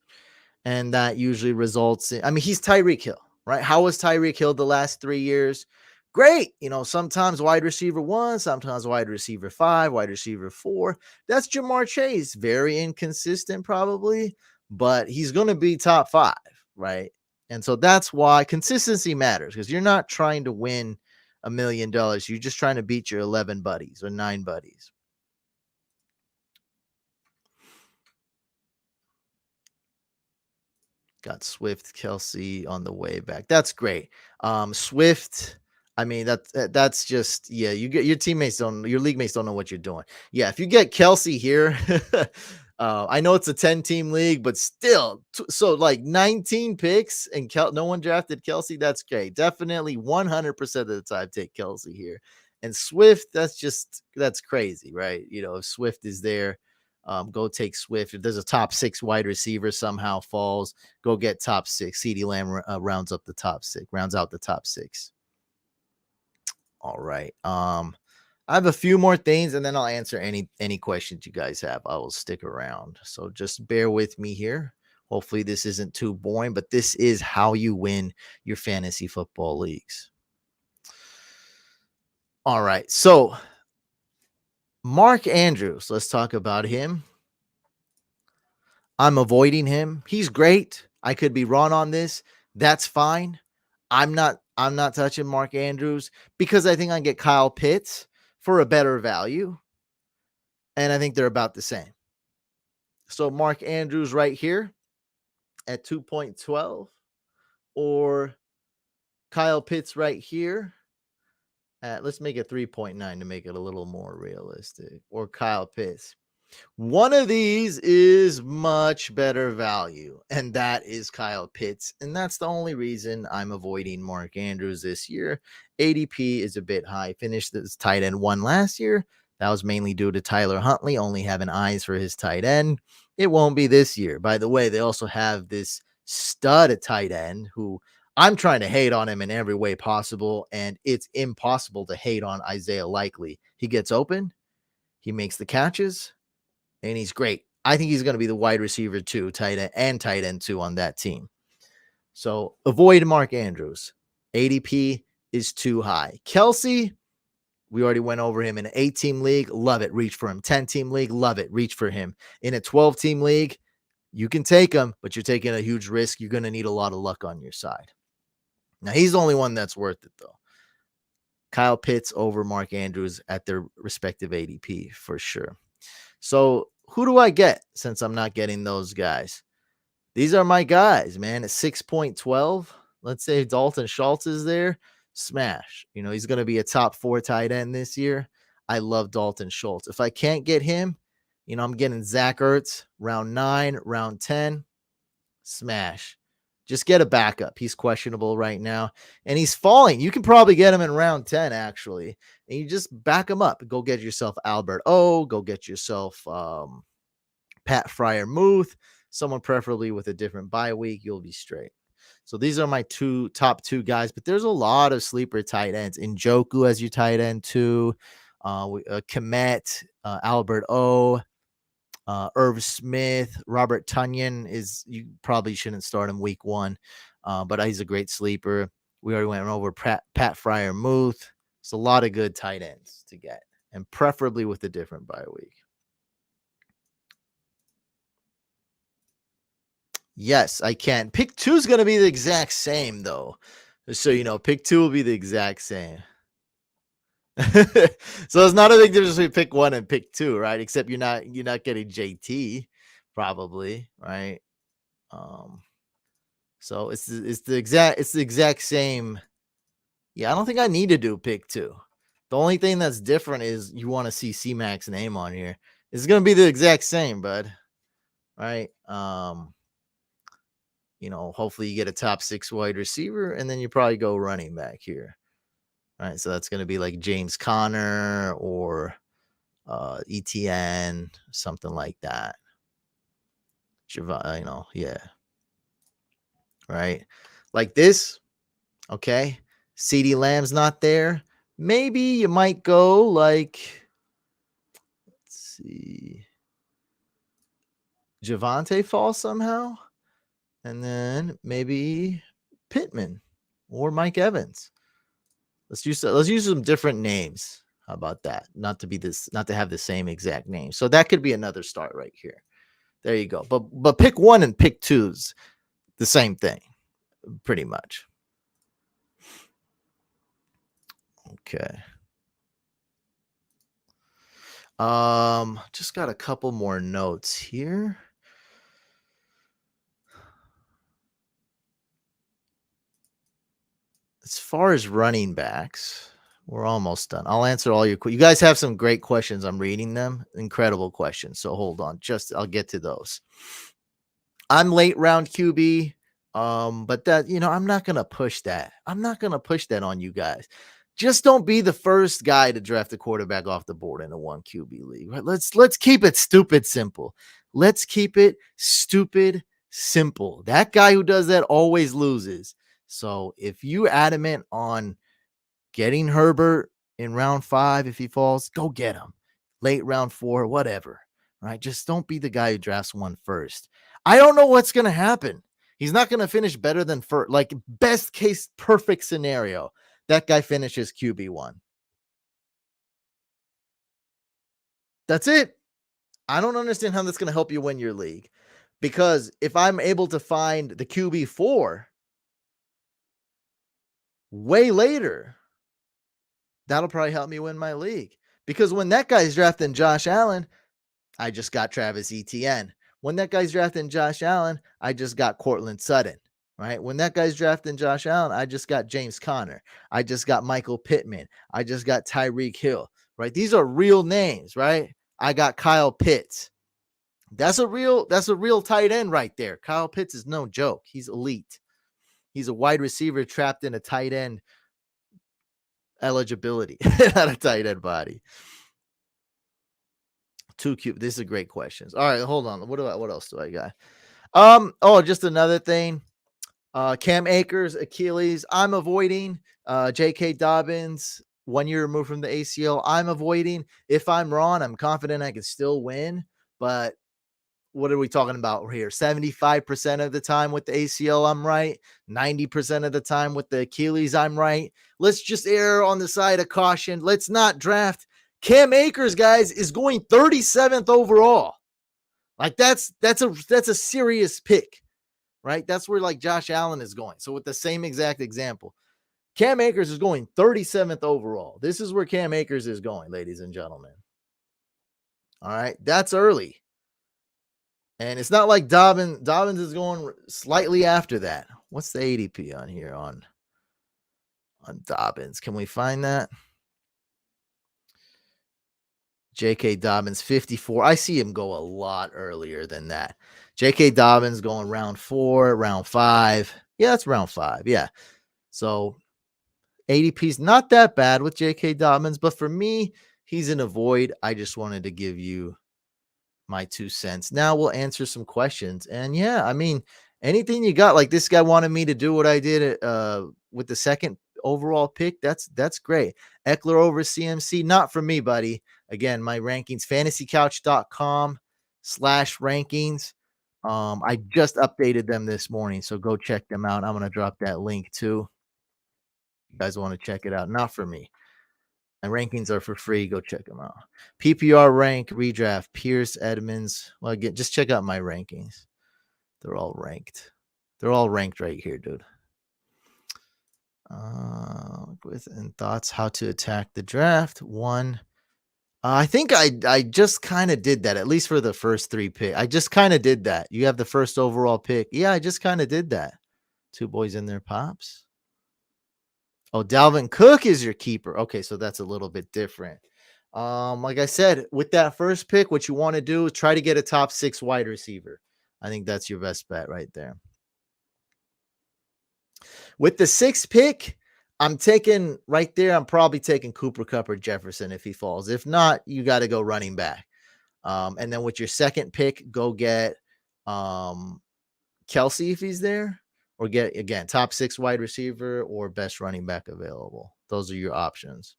and that usually results in, I mean, he's Tyreek Hill, right? How was Tyreek Hill the last 3 years? Great. Sometimes wide receiver 1, sometimes wide receiver 5, wide receiver 4. That's Jamar Chase. Very inconsistent, probably, but he's going to be top 5, right? And so that's why consistency matters, because you're not trying to win $1 million. You're just trying to beat your 11 buddies or 9 buddies. Got Swift, Kelsey on the way back. That's great. Swift, I mean, that's just, yeah, you get your league mates don't know what you're doing. Yeah, if you get Kelsey here, I know it's a 10-team league, but still, so like 19 picks and no one drafted Kelsey. That's great. Definitely 100% of the time take Kelsey here. And Swift, that's crazy, right? If Swift is there, go take Swift. If there's a top 6 wide receiver somehow falls, go get top 6. CeeDee Lamb rounds out the top 6. All right. I have a few more things, and then I'll answer any questions you guys have. I will stick around. So just bear with me here. Hopefully this isn't too boring, but this is how you win your fantasy football leagues. All right. So Mark Andrews, let's talk about him. I'm avoiding him. He's great. I could be wrong on this. That's fine. I'm not touching Mark Andrews because I think I can get Kyle Pitts for a better value. And I think they're about the same. So Mark Andrews right here at 2.12, or Kyle Pitts right here at, let's make it 3.9 to make it a little more realistic, or Kyle Pitts. One of these is much better value, and that is Kyle Pitts. And that's the only reason I'm avoiding Mark Andrews this year. ADP is a bit high. Finished as tight end 1 last year. That was mainly due to Tyler Huntley only having eyes for his tight end. It won't be this year. By the way, they also have this stud at tight end who I'm trying to hate on him in every way possible, and it's impossible to hate on Isaiah Likely. He gets open, he makes the catches, and he's great. I think he's going to be the wide receiver 2, tight end 2 on that team. So avoid Mark Andrews. ADP is too high. Kelsey, we already went over him in an 8-team league. Love it. Reach for him. 10-team league. Love it. Reach for him. In a 12-team league, you can take him, but you're taking a huge risk. You're going to need a lot of luck on your side. Now, he's the only one that's worth it, though. Kyle Pitts over Mark Andrews at their respective ADP for sure. So who do I get since I'm not getting those guys? These are my guys, man. At 6.12, let's say Dalton Schultz is there. Smash. He's going to be a top 4 tight end this year. I love Dalton Schultz. If I can't get him, I'm getting Zach Ertz round 9, round 10. Smash. Just get a backup. He's questionable right now, and he's falling. You can probably get him in round 10, actually, and you just back him up. Go get yourself Albert O. Go get yourself Pat Freiermuth, someone preferably with a different bye week. You'll be straight. So these are my top two guys, but there's a lot of sleeper tight ends. Njoku as your tight end too. Kmet, Albert O. Irv Smith, Robert Tonyan you probably shouldn't start him week 1, but he's a great sleeper. We already went over Pat Freiermuth. It's a lot of good tight ends to get, and preferably with a different bye week. Yes, I can. Pick 2 is going to be the exact same, though. So, pick 2 will be the exact same. So it's not a big difference between pick 1 and pick 2, right? Except you're not getting JT, probably, right? So it's the exact same. Yeah, I don't think I need to do pick 2. The only thing that's different is you want to see C-Mac's name on here. It's gonna be the exact same, bud. Right? Hopefully you get a top 6 wide receiver, and then you probably go running back here. All right, so that's going to be like James Conner or ETN, something like that. Yeah. Right? Like this, okay? CeeDee Lamb's not there. Maybe you might go like, let's see, Javonte Fall somehow, and then maybe Pittman or Mike Evans. Let's use some different names. How about that? Not to have the same exact name. So that could be another start right here. There you go. But pick 1 and pick 2's the same thing, pretty much. Okay. Just got a couple more notes here. As far as running backs, We're almost done. I'll answer all your you guys have some great questions. I'm reading them. Incredible questions. So hold on. I'll get to those. I'm late round QB. But that, I'm not gonna push that. I'm not gonna push that on you guys. Just don't be the first guy to draft a quarterback off the board in a one QB league. Right? Let's keep it stupid simple. Let's keep it stupid simple. That guy who does that always loses. So if you adamant on getting Herbert in round 5, if he falls, go get him. Late round 4, whatever. Right? Just don't be the guy who drafts one first. I don't know what's going to happen. He's not going to finish better than first. Like, best case, perfect scenario, that guy finishes QB1. That's it. I don't understand how that's going to help you win your league. Because if I'm able to find the QB4 way later, that'll probably help me win my league. Because when that guy's drafting Josh Allen, I just got Travis Etienne. When that guy's drafting Josh Allen, I just got Cortland Sutton, right? When that guy's drafting Josh Allen, I just got James Conner. I just got Michael Pittman. I just got Tyreek Hill, right? These are real names, right? I got Kyle Pitts. That's a real tight end right there. Kyle Pitts is no joke. He's elite. He's a wide receiver trapped in a tight end eligibility, not a tight end body. Too cute. This is great questions. All right, hold on. What else do I got? Just another thing. Cam Akers, Achilles. I'm avoiding. J.K. Dobbins, 1 year removed from the ACL. I'm avoiding. If I'm wrong, I'm confident I can still win. But what are we talking about here? 75% of the time with the ACL, I'm right. 90% of the time with the Achilles, I'm right. Let's just err on the side of caution. Let's not draft. Cam Akers, guys, is going 37th overall. Like that's a serious pick, right? That's where like Josh Allen is going. So with the same exact example, Cam Akers is going 37th overall. This is where Cam Akers is going, ladies and gentlemen. All right, that's early. And it's not like Dobbins is going slightly after that. What's the ADP on here on Dobbins? Can we find that? J.K. Dobbins, 54. I see him go a lot earlier than that. J.K. Dobbins going round 4, round 5. Yeah, that's round 5. Yeah. So ADP's not that bad with J.K. Dobbins, but for me, he's in a void. I just wanted to give you my 2 cents. Now we'll answer some questions. And yeah, I mean, anything you got, like this guy wanted me to do what I did with the second overall pick. That's great. Eckler over CMC, not for me, buddy. Again, my rankings, fantasycouch.com/rankings. I just updated them this morning, so go check them out. I'm going to drop that link too. You guys want to check it out? Not for me. My rankings are for free. Go check them out. PPR rank, redraft, Pierce, Edmonds. Well, again, just check out my rankings. They're all ranked. They're all ranked right here, dude. With and thoughts how to attack the draft. 1. I think I just kind of did that, at least for the first 3 picks. I just kind of did that. You have the first overall pick. Yeah, I just kind of did that. 2 boys in their pops. Oh, Dalvin Cook is your keeper. Okay, so that's a little bit different. Like I said, with that first pick, what you want to do is try to get a top 6 wide receiver. I think that's your best bet right there. With the 6th pick, I'm probably taking Cooper Kupp or Jefferson if he falls. If not, you got to go running back. And then with your 2nd pick, go get Kelce if he's there, or get, again, top 6 wide receiver or best running back available. Those are your options.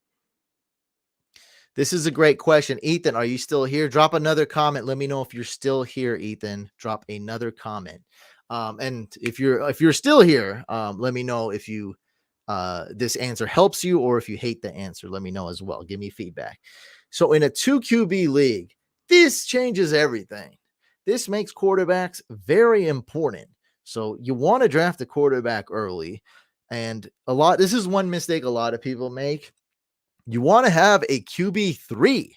This is a great question. Ethan, are you still here? Drop another comment. Let me know if you're still here, Ethan. Drop another comment. And if you're still here, let me know if you this answer helps you or if you hate the answer. Let me know as well. Give me feedback. So in a 2 QB league, this changes everything. This makes quarterbacks very important. So you want to draft a quarterback early. And this is one mistake a lot of people make. You want to have a QB3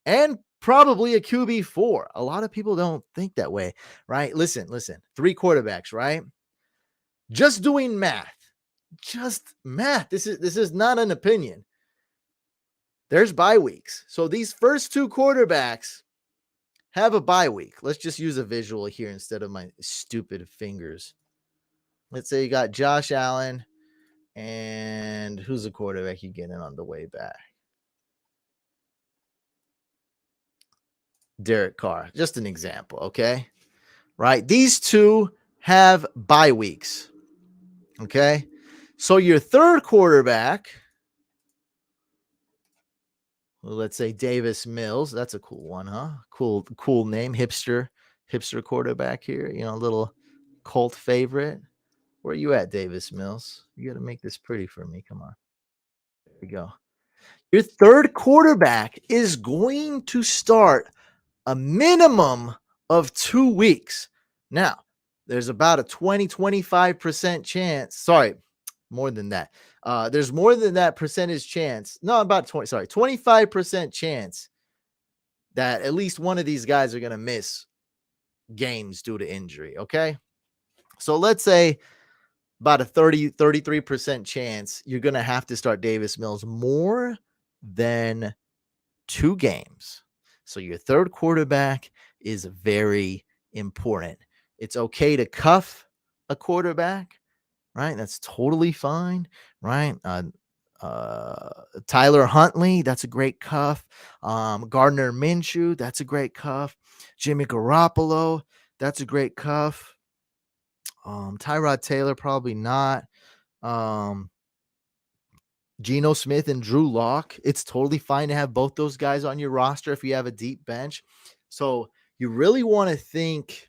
and probably a QB4. A lot of people don't think that way, right? Listen, 3 quarterbacks, right? Just doing math. Just math. This is not an opinion. there's bye weeks. So these first two quarterbacks have a bye week. Let's just use a visual here instead of my stupid fingers. Let's say you got Josh Allen, and who's the quarterback you get in on the way back? Derek Carr. Just an example, okay? Right? These two have bye weeks. Okay? So your third quarterback, well, let's say Davis Mills. That's a cool one, huh? Cool name. Hipster quarterback here. You know, a little cult favorite. Where are you at, Davis Mills? You got to make this pretty for me. Come on. There we go. Your third quarterback is going to start a minimum of 2 weeks. Now, there's about a 25% chance. Sorry, more than that. There's more than that percentage chance. No, about 25% chance that at least one of these guys are going to miss games due to injury. Okay. So let's say about a 33% chance you're going to have to start Davis Mills more than 2 games. So your third quarterback is very important. It's okay to cuff a quarterback, right? That's totally fine, right? Tyler Huntley, that's a great cuff. Gardner Minshew, that's a great cuff. Jimmy Garoppolo, that's a great cuff. Tyrod Taylor, probably not. Geno Smith and Drew Lock. It's totally fine to have both those guys on your roster if you have a deep bench. So you really want to think.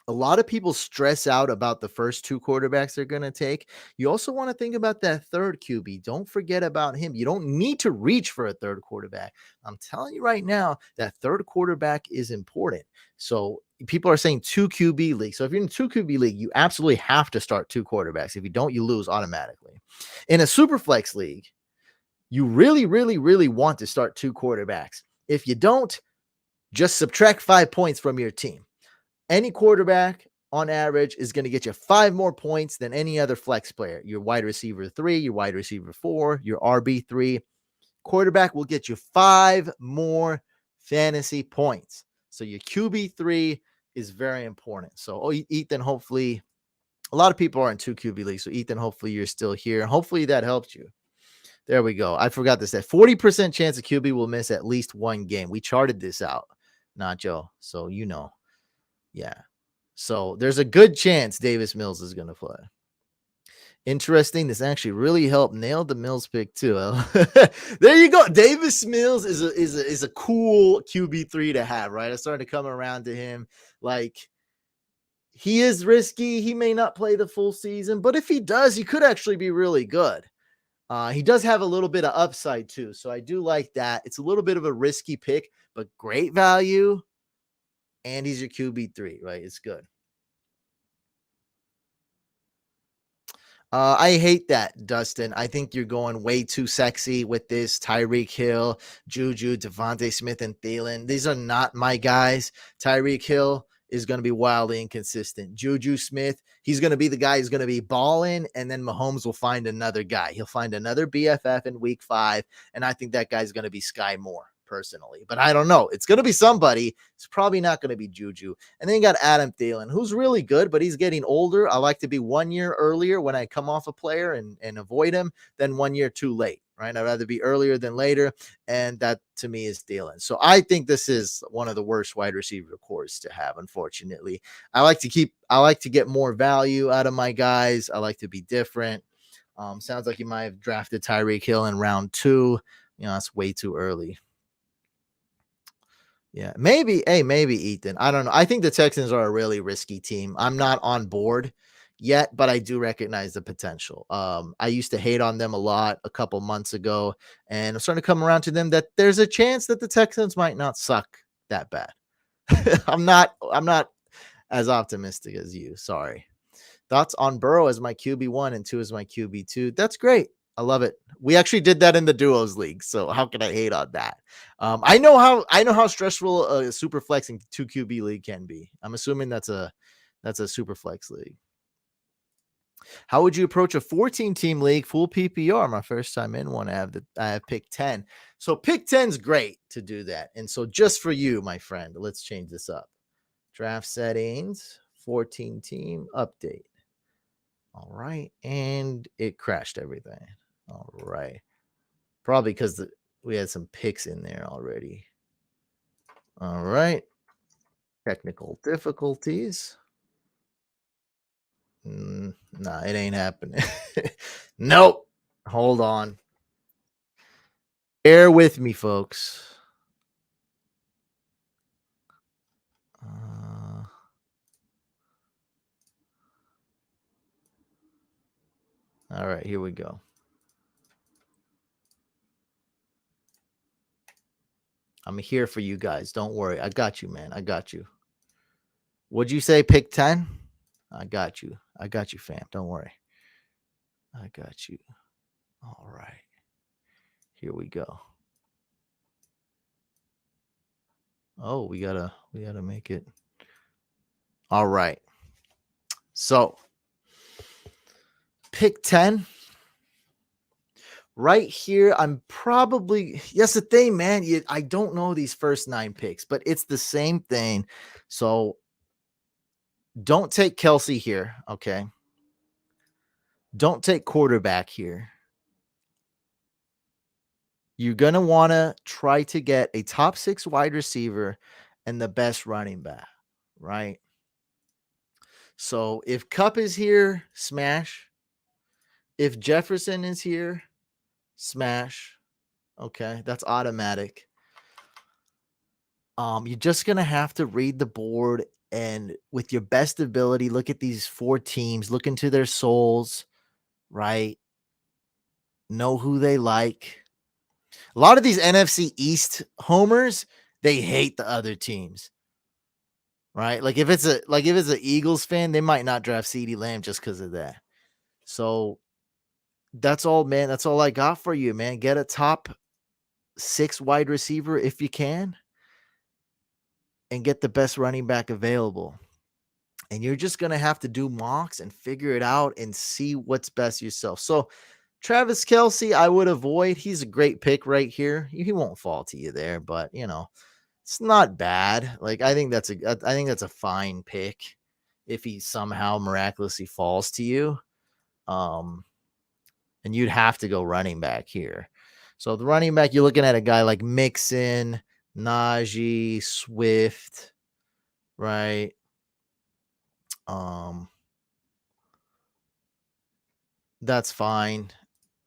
A lot of people stress out about the first 2 quarterbacks they're going to take. You also want to think about that third QB. Don't forget about him. You don't need to reach for a third quarterback. I'm telling you right now, that third quarterback is important. So people are saying 2 QB league. So if you're in a 2 QB league, you absolutely have to start 2 quarterbacks. If you don't, you lose automatically. In a super flex league, you really, really, really want to start 2 quarterbacks. If you don't, just subtract 5 points from your team. Any quarterback on average is going to get you 5 more points than any other flex player. Your wide receiver 3, your wide receiver 4, your RB3. Quarterback will get you 5 more fantasy points. So your QB3 is very important. So Ethan, hopefully, a lot of people are in 2 QB leagues. So Ethan, hopefully you're still here. Hopefully that helped you. There we go. I forgot this. That 40% chance a QB will miss at least 1 game. We charted this out, not Joe. So you know. Yeah. So there's a good chance Davis Mills is going to play. Interesting. This actually really helped nail the Mills pick too. There you go. Davis Mills is a cool QB3 to have, right? I started to come around to him. Like, he is risky. He may not play the full season, but if he does, he could actually be really good. He does have a little bit of upside too. So I do like that. It's a little bit of a risky pick, but great value. And he's your QB3, right? It's good. I hate that, Dustin. I think you're going way too sexy with this. Tyreek Hill, Juju, Devontae Smith, and Thielen. These are not my guys. Tyreek Hill is going to be wildly inconsistent. Juju Smith, he's going to be the guy who's going to be balling, and then Mahomes will find another guy. He'll find another BFF in week 5, and I think that guy's going to be Sky Moore. Personally, but I don't know. It's going to be somebody. It's probably not going to be Juju. And then you got Adam Thielen, who's really good, but he's getting older. I like to be 1 year earlier when I come off a player and avoid him than 1 year too late, right? I'd rather be earlier than later. And that to me is Thielen. So I think this is one of the worst wide receiver cores to have, unfortunately. I like to get more value out of my guys. I like to be different. Sounds like you might have drafted Tyreek Hill in round 2. You know, that's way too early. Yeah, maybe. Hey, maybe Ethan. I don't know. I think the Texans are a really risky team. I'm not on board yet, but I do recognize the potential. I used to hate on them a lot a couple months ago, and I'm starting to come around to them that there's a chance that the Texans might not suck that bad. I'm not as optimistic as you. Sorry. Thoughts on Burrow as my QB1 and 2 as my QB2? That's great. I love it. We actually did that in the duos league, so how can I hate on that? I know how stressful a super flexing 2 QB league can be. I'm assuming that's a super flex league. How would you approach a 14-team league, full PPR? My first time in one. I have pick 10. So pick 10's great to do that. And so just for you, my friend, let's change this up. Draft settings, 14-team update. All right. And it crashed everything. All right. Probably because we had some picks in there already. All right. Technical difficulties. Nah, it ain't happening. Nope. Hold on. Bear with me, folks. All right, here we go. I'm here for you guys. Don't worry. I got you, man. I got you. Would you say pick 10? I got you. I got you, fam. Don't worry. I got you. All right. Here we go. Oh, we gotta make it. All right. So pick 10. Right here, I'm probably the thing, man. I don't know these first 9 picks, but it's the same thing. So don't take Kelce here. Okay. Don't take quarterback here. You're going to want to try to get a top 6 wide receiver and the best running back, right? So if Kupp is here, smash. If Jefferson is here, smash. Okay, that's automatic. You're just going to have to read the board and with your best ability, look at these 4 teams, look into their souls, right? Know who they like. A lot of these NFC East homers, they hate the other teams. Right? Like if it's an Eagles fan, they might not draft CeeDee Lamb just because of that. So that's all, man. That's all I got for you, man. Get a top 6 wide receiver if you can, and get the best running back available. And you're just gonna have to do mocks and figure it out and see what's best yourself. So Travis Kelce, I would avoid. He's a great pick right here. He won't fall to you there, but it's not bad. Like I think that's a fine pick if he somehow miraculously falls to you. And you'd have to go running back here. So the running back, you're looking at a guy like Mixon, Najee, Swift, right? That's fine.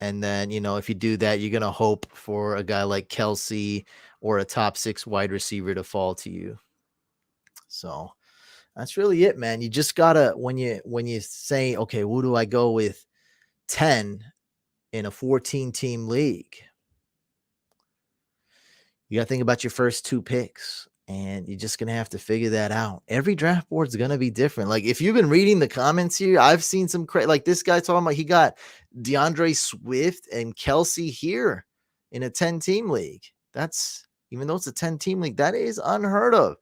And then, if you do that, you're going to hope for a guy like Kelce or a top 6 wide receiver to fall to you. So that's really it, man. You just gotta when you say, okay, who do I go with 10 in a 14-team league? You gotta think about your first 2 picks, and you're just gonna have to figure that out. Every draft board is gonna be different. Like if you've been reading the comments here, I've seen some like this guy talking about he got DeAndre Swift and Kelce here in a 10-team league. That's even though it's a 10-team league, that is unheard of.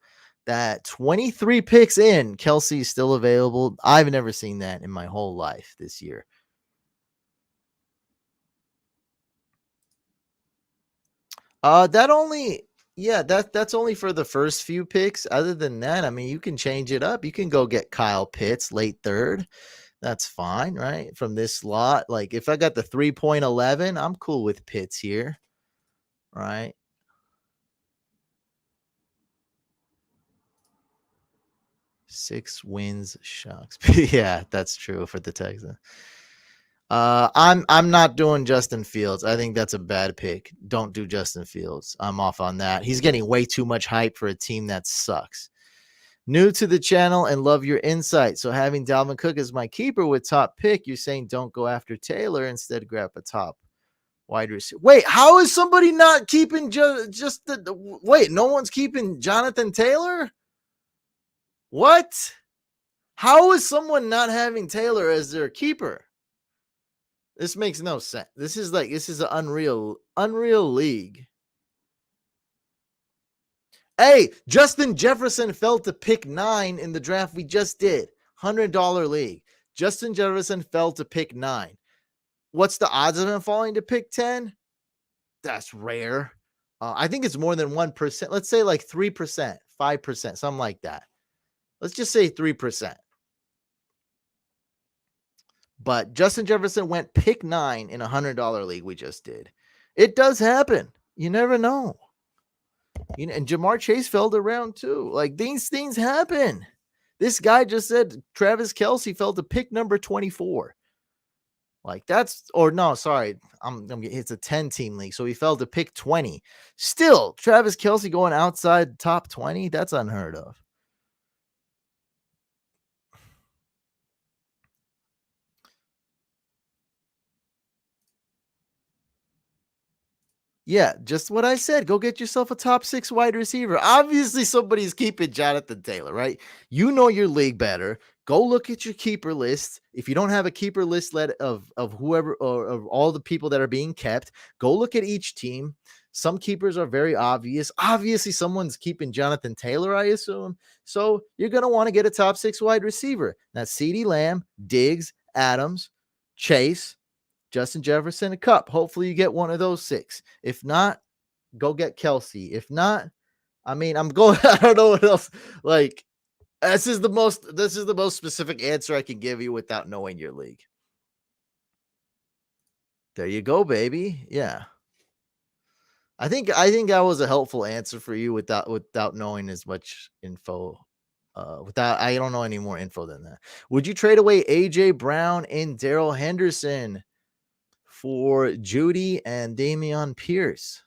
That 23 picks in, Kelce is still available. I've never seen that in my whole life this year. That's only for the first few picks. Other than that, I mean, you can change it up. You can go get Kyle Pitts late 3rd. That's fine, right? From this slot. Like if I got the 3.11, I'm cool with Pitts here, right? Six wins shocks. Yeah, that's true for the Texans. I'm not doing Justin Fields. I think that's a bad pick. Don't do Justin Fields. I'm off on that. He's getting way too much hype for a team that sucks. New to the channel and love your insight. So having Dalvin Cook as my keeper with top pick, you're saying don't go after Taylor, instead grab a top wide receiver. Wait, how is somebody not keeping wait, no one's keeping Jonathan Taylor? What? How is someone not having Taylor as their keeper? This makes no sense. This is an unreal league. Hey, Justin Jefferson fell to pick 9 in the draft we just did. $100 league. Justin Jefferson fell to pick 9. What's the odds of him falling to pick 10? That's rare. I think it's more than 1%. Let's say like 3%, 5%, something like that. Let's just say 3%. But Justin Jefferson went pick 9 in a $100 league we just did. It does happen. You never know. And Jamar Chase fell to round 2. Like, these things happen. This guy just said Travis Kelce fell to pick number 24. Like, that's, or no, sorry, it's a 10-team league, so he fell to pick 20. Still, Travis Kelce going outside top 20, that's unheard of. Yeah, just what I said. Go get yourself a top 6 wide receiver. Obviously, somebody's keeping Jonathan Taylor, right? You know your league better. Go look at your keeper list. If you don't have a keeper list of whoever or of all the people that are being kept, go look at each team. Some keepers are very obvious. Obviously, someone's keeping Jonathan Taylor, I assume. So you're going to want to get a top 6 wide receiver. That's CeeDee Lamb, Diggs, Adams, Chase, Justin Jefferson, a Cup. Hopefully you get one of those 6. If not, go get Kelce. If not, I mean, I'm going, I don't know what else. Like, this is the most specific answer I can give you without knowing your league. There you go, baby. Yeah. I think that was a helpful answer for you without knowing as much info. I don't know any more info than that. Would you trade away AJ Brown and Darrell Henderson for Judy and Dameon Pierce?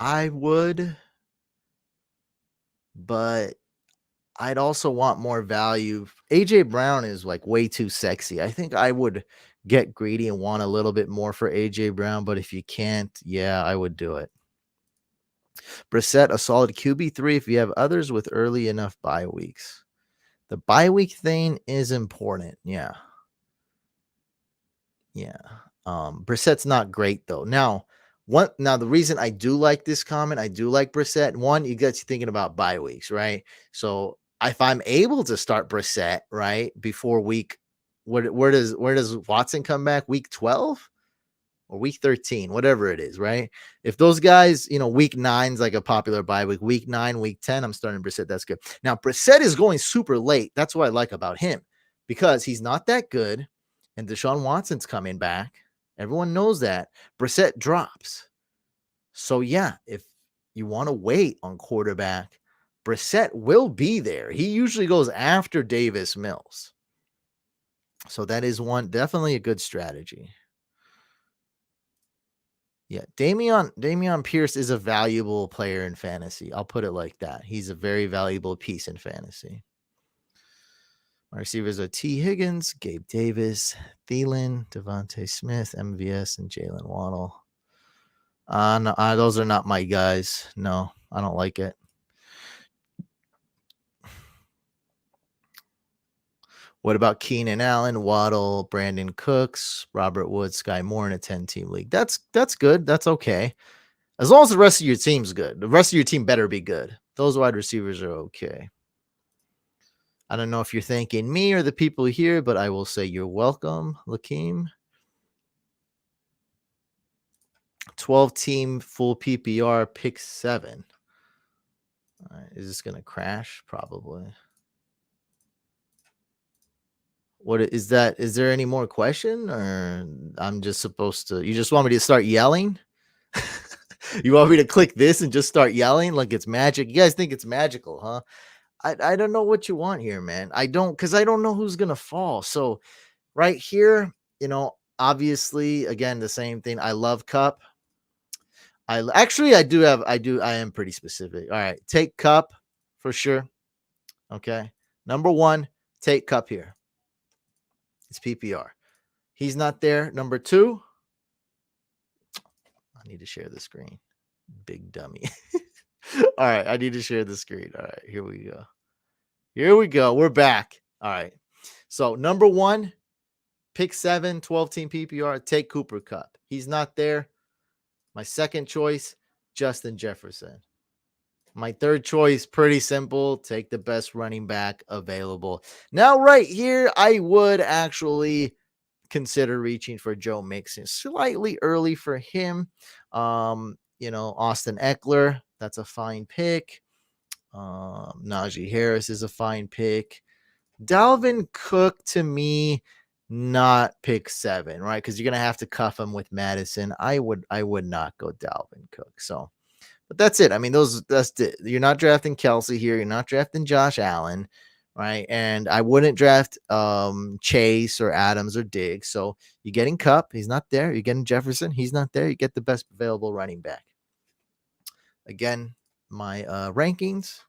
I would, but I'd also want more value. AJ Brown is like way too sexy. I think I would get greedy and want a little bit more for AJ Brown, but if you can't, yeah, I would do it. Brissett, a solid QB3 if you have others with early enough bye weeks. The bye week thing is important. Yeah. Yeah. Brissett's not great though. Now the reason I do like this comment, I do like Brissett. One, you get you thinking about bye weeks, right? So if I'm able to start Brissett right before week, where does Watson come back? Week 12 or week 13, whatever it is, right? If those guys, week 9's like a popular bye week. Week 9, week 10, I'm starting Brissett. That's good. Now Brissett is going super late. That's what I like about him because he's not that good, and Deshaun Watson's coming back. Everyone knows that. Brissett drops. So, yeah, if you want to wait on quarterback, Brissett will be there. He usually goes after Davis Mills. So that is definitely a good strategy. Yeah, Dameon Pierce is a valuable player in fantasy. I'll put it like that. He's a very valuable piece in fantasy. My receivers are T. Higgins, Gabe Davis, Thielen, Devontae Smith, MVS, and Jalen Waddle. No, those are not my guys. No, I don't like it. What about Keenan Allen, Waddle, Brandon Cooks, Robert Woods, Sky Moore in a 10-team league? That's good. That's okay. As long as the rest of your team's good. The rest of your team better be good. Those wide receivers are okay. I don't know if you're thanking me or the people here, but I will say you're welcome, Lakeem. 12-team full PPR, pick 7. All right, is this going to crash? Probably. What is that? Is there any more question, or I'm just supposed to? You just want me to start yelling? You want me to click this and just start yelling like it's magic? You guys think it's magical, huh? I don't know what you want here, man. Because I don't know who's gonna fall. So right here, obviously, again, the same thing. I love Cup. I am pretty specific. All right, take Cup for sure. Okay, number 1, take Cup here. It's PPR. He's not there. Number 2, I need to share the screen. Big dummy. All right, I need to share the screen. All right, here we go. We're back. All right. So number 1, pick 7, 12-team PPR, take Cooper Kupp. He's not there. My second choice, Justin Jefferson. My third choice, pretty simple. Take the best running back available. Now, right here, I would actually consider reaching for Joe Mixon. Slightly early for him. Austin Eckler, that's a fine pick. Najee Harris is a fine pick. Dalvin Cook, to me, not pick 7, right? Because you're gonna have to cuff him with Madison. I would not go Dalvin Cook. So, but that's it. I mean, that's it. You're not drafting Kelsey here. You're not drafting Josh Allen, right? And I wouldn't draft Chase or Adams or Diggs. So you're getting Cup. He's not there. You're getting Jefferson. He's not there. You get the best available running back. Again, my rankings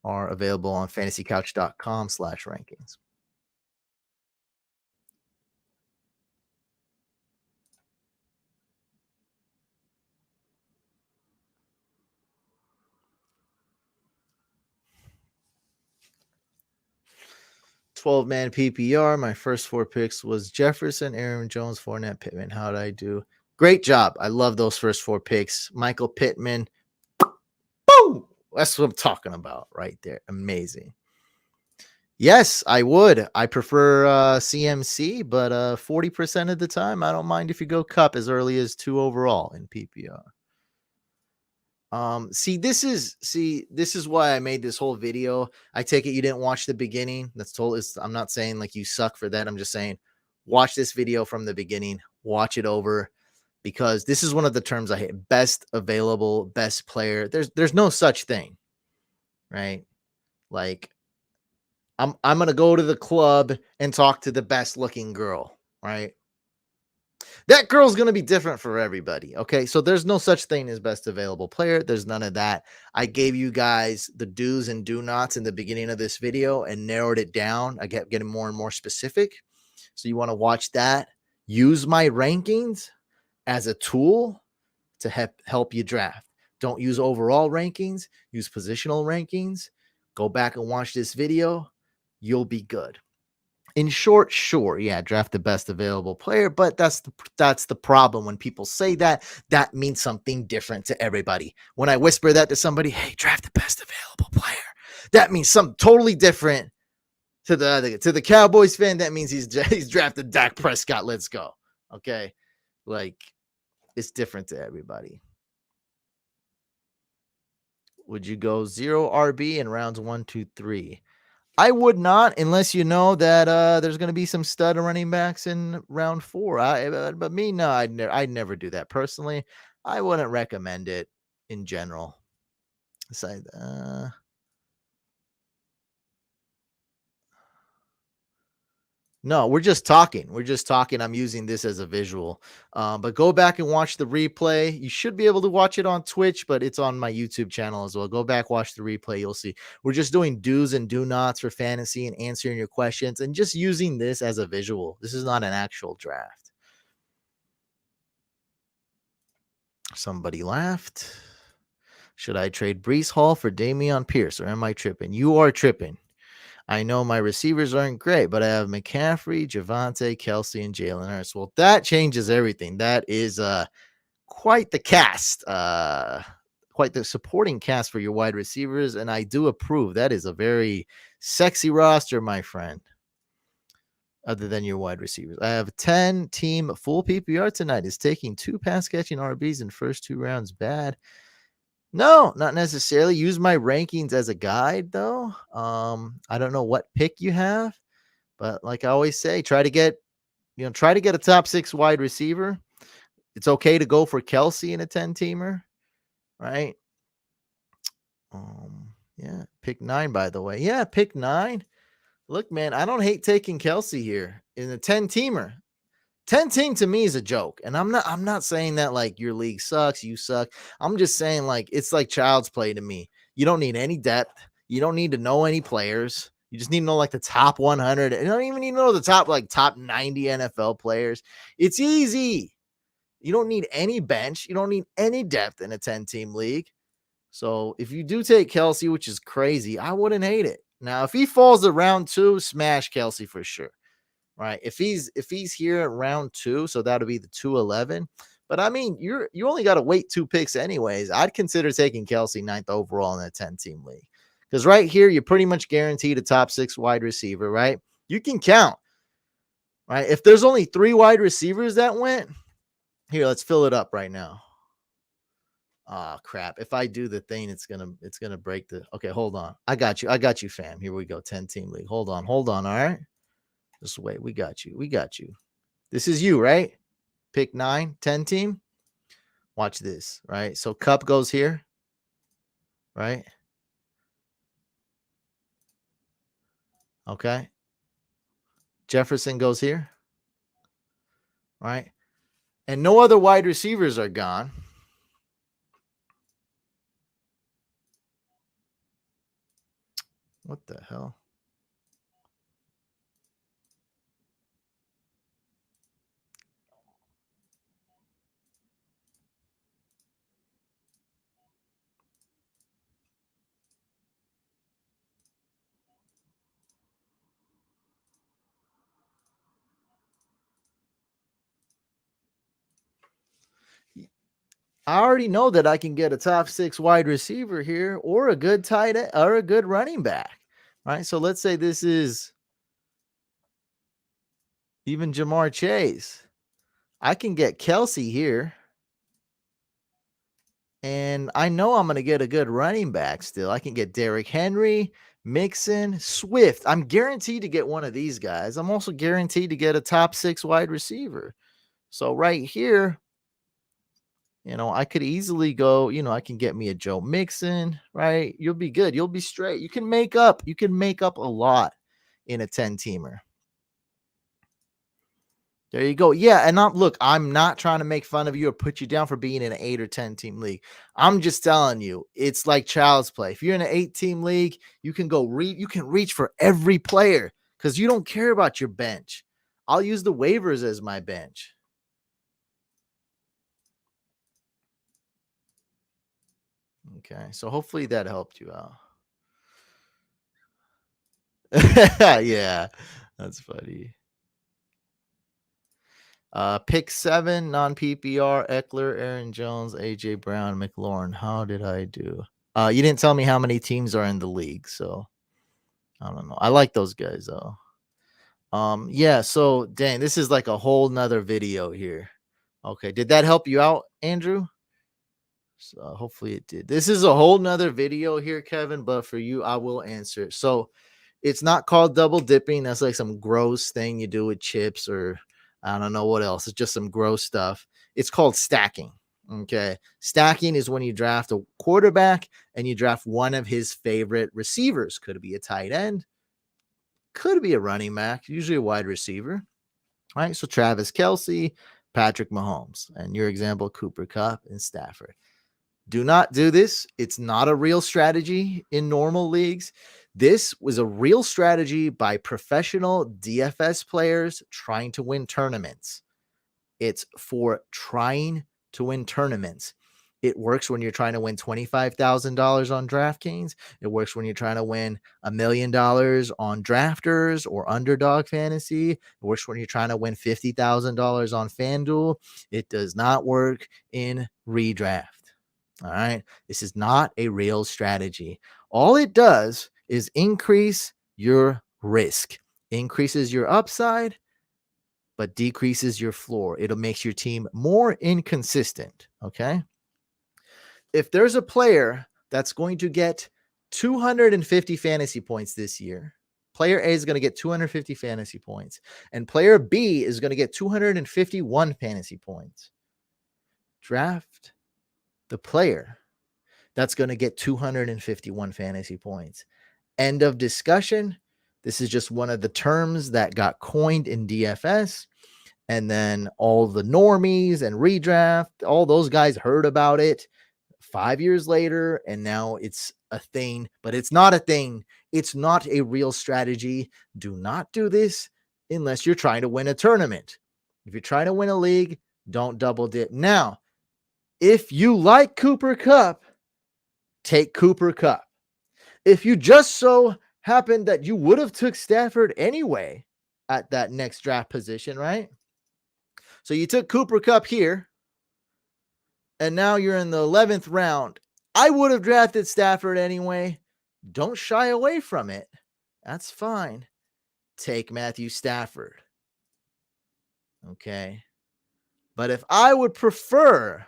are available on fantasycouch.com/rankings. $12-man PPR. My first 4 picks was Jefferson, Aaron Jones, Fournette, Pittman. How did I do? Great job. I love those first 4 picks. Michael Pittman. Boom. That's what I'm talking about right there. Amazing. Yes, I would. I prefer CMC, but 40% of the time, I don't mind if you go Cup as early as 2 overall in PPR. This is why I made this whole video. I take it you didn't watch the beginning. I'm not saying like you suck for that. I'm just saying watch this video from the beginning, watch it over, because this is one of the terms I hate. Best available, best player. There's no such thing, right? Like I'm gonna go to the club and talk to the best looking girl, right? That girl's going to be different for everybody. Okay. So there's no such thing as best available player. There's none of that. I gave you guys the do's and do nots in the beginning of this video and narrowed it down. I kept getting more and more specific. So you want to watch that. Use my rankings as a tool to help you draft. Don't use overall rankings. Use positional rankings. Go back and watch this video. You'll be good. In short, sure, yeah, draft the best available player, but that's the problem. When people say that, that means something different to everybody. When I whisper that to somebody, hey, draft the best available player, that means something totally different to the Cowboys fan. That means he's drafted Dak Prescott. Let's go. Okay, like it's different to everybody. Would you go 0 RB in rounds 1, 2, 3? I would not, unless you know that there's going to be some stud running backs in round 4. But me, no, I'd never do that personally. I wouldn't recommend it in general. No, we're just talking. I'm using this as a visual. But go back and watch the replay. You should be able to watch it on Twitch, but it's on my YouTube channel as well. Go back, watch the replay. You'll see. We're just doing do's and do nots for fantasy and answering your questions and just using this as a visual. This is not an actual draft. Somebody laughed. Should I trade Breece Hall for Dameon Pierce, or am I tripping? You are tripping. I know my receivers aren't great, but I have McCaffrey, Javonte, Kelsey, and Jalen Hurts. Well, that changes everything. That is quite the cast, quite the supporting cast for your wide receivers, and I do approve. That is a very sexy roster, my friend, other than your wide receivers. I have 10-team full PPR tonight. Is taking 2 pass-catching RBs in first 2 rounds bad? No, not necessarily. Use my rankings as a guide, though. I don't know what pick you have, but like I always say, try to get a top 6 wide receiver. It's okay to go for Kelsey in a 10-teamer, right? Yeah, pick 9, by the way. Yeah, pick 9. Look, man, I don't hate taking Kelsey here in a 10-teamer. 10-team to me is a joke. And I'm not saying that like your league sucks, you suck. I'm just saying like it's like child's play to me. You don't need any depth. You don't need to know any players. You just need to know like the top 100. You don't even need to know the top 90 NFL players. It's easy. You don't need any bench. You don't need any depth in a 10-team league. So if you do take Kelsey, which is crazy, I wouldn't hate it. Now, if he falls to round 2, smash Kelsey for sure. Right. If he's here at round 2, so that'll be the 211. But I mean, you only got to wait 2 picks anyways. I'd consider taking Kelsey ninth overall in a 10-team league. Because right here, you're pretty much guaranteed a top 6 wide receiver, right? You can count, right? If there's only 3 wide receivers that went, here, let's fill it up right now. Oh crap. If I do the thing, it's gonna break the okay. Hold on. I got you. I got you, fam. Here we go. 10-team league. Hold on. Hold on. All right. Just wait. We got you. We got you. This is you, right? Pick 9, 10 team. Watch this, right? So Cup goes here, right? Okay. Jefferson goes here, right? And no other wide receivers are gone. What the hell? I already know that I can get a top 6 wide receiver here or a good tight end or a good running back, right? So let's say this is even Jamar Chase. I can get Kelsey here. And I know I'm going to get a good running back still. I can get Derrick Henry, Mixon, Swift. I'm guaranteed to get one of these guys. I'm also guaranteed to get a top 6 wide receiver. So right here, I could easily go, I can get me a Joe Mixon, right? You'll be good. You'll be straight. You can make up a lot in a 10-teamer. There you go. Yeah, and I'm not trying to make fun of you or put you down for being in an 8 or 10-team league. I'm just telling you, it's like child's play. If you're in an 8-team league, you can you can reach for every player because you don't care about your bench. I'll use the waivers as my bench. Okay, so hopefully that helped you out. Yeah, that's funny. Pick 7, non-PPR, Eckler, Aaron Jones, AJ Brown, McLaurin. How did I do? You didn't tell me how many teams are in the league, so I don't know. I like those guys though. Yeah, so dang, this is like a whole nother video here. Okay, did that help you out, Andrew? So hopefully it did. This is a whole nother video here, Kevin, but for you, I will answer it. So it's not called double dipping. That's like some gross thing you do with chips or I don't know what else. It's just some gross stuff. It's called stacking. Okay. Stacking is when you draft a quarterback and you draft one of his favorite receivers. Could be a tight end, could be a running back, usually a wide receiver. Right. So Travis Kelce, Patrick Mahomes, and your example, Cooper Kupp and Stafford. Do not do this. It's not a real strategy in normal leagues. This was a real strategy by professional DFS players trying to win tournaments. It's for trying to win tournaments. It works when you're trying to win $25,000 on DraftKings. It works when you're trying to win $1 million on Drafters or Underdog Fantasy. It works when you're trying to win $50,000 on FanDuel. It does not work in redraft. All right. This is not a real strategy. All it does is increase your risk, increases your upside, but decreases your floor. It'll make your team more inconsistent. Okay. If there's a player that's going to get 250 fantasy points this year, player A is going to get 250 fantasy points, and player B is going to get 251 fantasy points. Draft the player that's going to get 251 fantasy points. End of discussion. This is just one of the terms that got coined in DFS. And then all the normies and redraft, all those guys heard about it 5 years later. And now it's a thing, but it's not a thing. It's not a real strategy. Do not do this unless you're trying to win a tournament. If you're trying to win a league, don't double dip. Now, if you like Cooper Kupp, take Cooper Kupp. If you just so happened that you would have took Stafford anyway at that next draft position, right? So you took Cooper Kupp here, and now you're in the 11th round. I would have drafted Stafford anyway. Don't shy away from it. That's fine. Take Matthew Stafford. Okay. But if I would prefer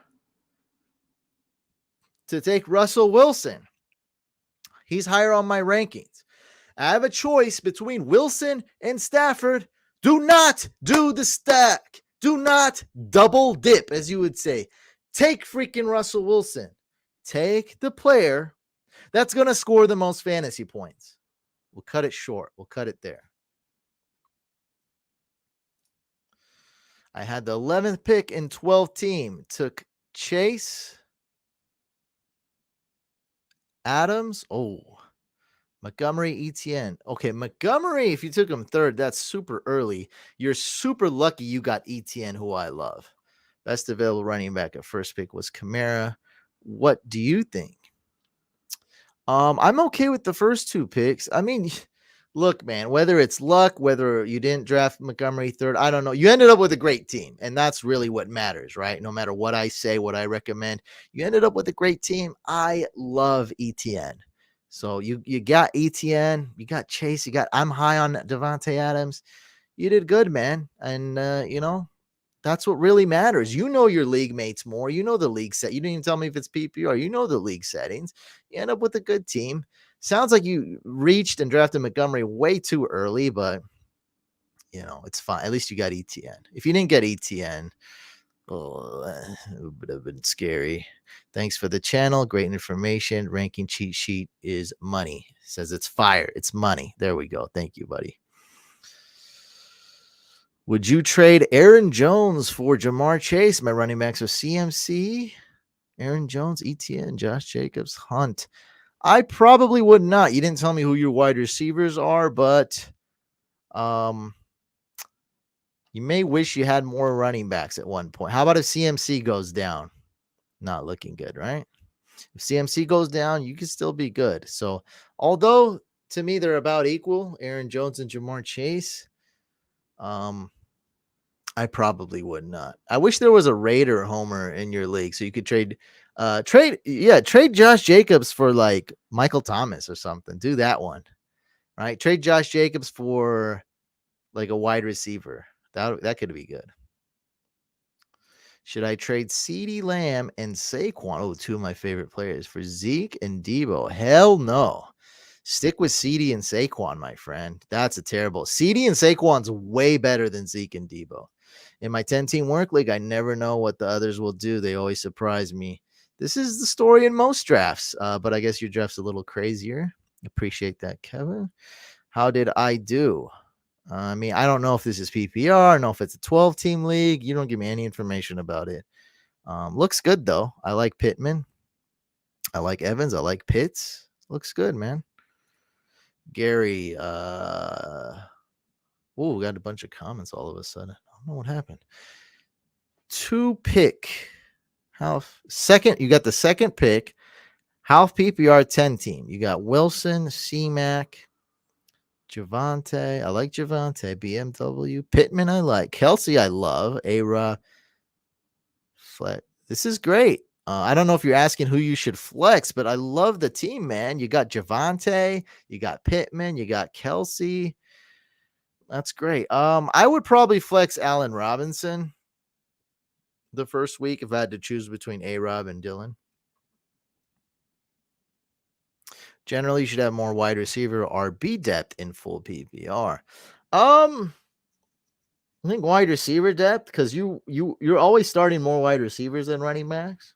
to take Russell Wilson, he's higher on my rankings. I have a choice between Wilson and Stafford. Do not do the stack. Do not double dip, as you would say. Take freaking Russell Wilson. Take the player that's going to score the most fantasy points. We'll cut it short. We'll cut it there. I had the 11th pick in 12th team. Took Chase, Adams. Oh, Montgomery, Etienne. Okay, Montgomery, if you took him third, that's super early. You're super lucky you got Etienne, who I love. Best available running back at first pick was Kamara. What do you think? I'm okay with the first two picks. I mean, look, man, whether it's luck, whether you didn't draft Montgomery third, I don't know. You ended up with a great team, and that's really what matters, right? No matter what I say, what I recommend, you ended up with a great team. I love ETN. So you got ETN, you got Chase, I'm high on Devontae Adams. You did good, man. And that's what really matters. You know your league mates more. You know the league set. You didn't even tell me if it's PPR. You know the league settings. You end up with a good team. Sounds like you reached and drafted Montgomery way too early, but it's fine. At least you got ETN. If you didn't get ETN, it would have been scary. Thanks for the channel. Great information. Ranking cheat sheet is money. Says it's fire. It's money. There we go. Thank you, buddy. Would you trade Aaron Jones for Jamar Chase? My running backs are CMC, Aaron Jones, ETN, Josh Jacobs, Hunt. I probably would not. You didn't tell me who your wide receivers are, but you may wish you had more running backs at one point. How about if CMC goes down? Not looking good, right? If CMC goes down, you can still be good. So, although to me they're about equal, Aaron Jones and Jamar Chase, I probably would not. I wish there was a Raider homer in your league so you could trade Josh Jacobs for like Michael Thomas or something. Do that one. Right? Trade Josh Jacobs for like a wide receiver. That could be good. Should I trade CeeDee Lamb and Saquon? Oh, two of my favorite players for Zeke and Debo. Hell no. Stick with CeeDee and Saquon, my friend. That's a terrible. CeeDee and Saquon's way better than Zeke and Debo. In my 10-team work league, I never know what the others will do. They always surprise me. This is the story in most drafts, but I guess your draft's a little crazier. Appreciate that, Kevin. How did I do? I mean, I don't know if this is PPR. I don't know if it's a 12-team league. You don't give me any information about it. Looks good, though. I like Pittman. I like Evans. I like Pitts. Looks good, man. Gary. We got a bunch of comments all of a sudden. I don't know what happened. 2 pick. Second, you got the second pick. Half PPR 10-team. You got Wilson, C-Mac, Javonte. I like Javonte. BMW. Pittman, I like. Kelsey, I love. A-Ra. This is great. I don't know if you're asking who you should flex, but I love the team, man. You got Javonte. You got Pittman. You got Kelsey. That's great. I would probably flex Allen Robinson the first week if I had to choose between A-Rob and Dylan. Generally, you should have more wide receiver RB depth in full PPR. I think wide receiver depth, because you're always starting more wide receivers than running backs.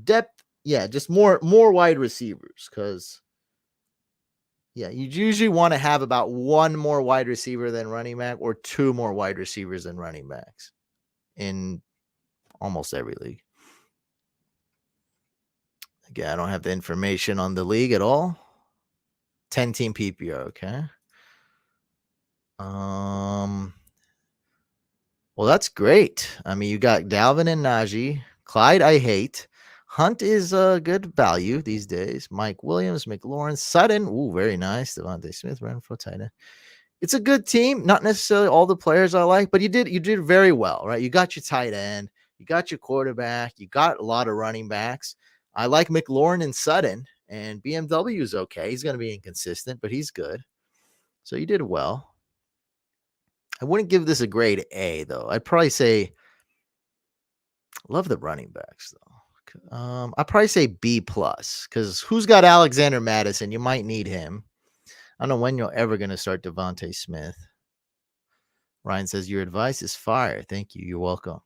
Depth, yeah, just more wide receivers, because you usually want to have about 1 more wide receiver than running back or 2 more wide receivers than running backs in almost every league. Again, I don't have the information on the league at all. 10-team PPR, okay. Well, that's great. I mean, you got Dalvin and Najee. Clyde, I hate. Hunt is a good value these days. Mike Williams, McLaurin, Sutton. Ooh, very nice. Devontae Smith, Renfro, tight end. It's a good team. Not necessarily all the players I like, but you did very well, right? You got your tight end. You got your quarterback. You got a lot of running backs. I like McLaurin and Sutton, and BMW is okay. He's going to be inconsistent, but he's good. So you did well. I wouldn't give this a grade A though. I'd probably say love the running backs though. I'd probably say B plus because who's got Alexander Madison? You might need him. I don't know when you're ever going to start Devontae Smith. Ryan says your advice is fire. Thank you. You're welcome.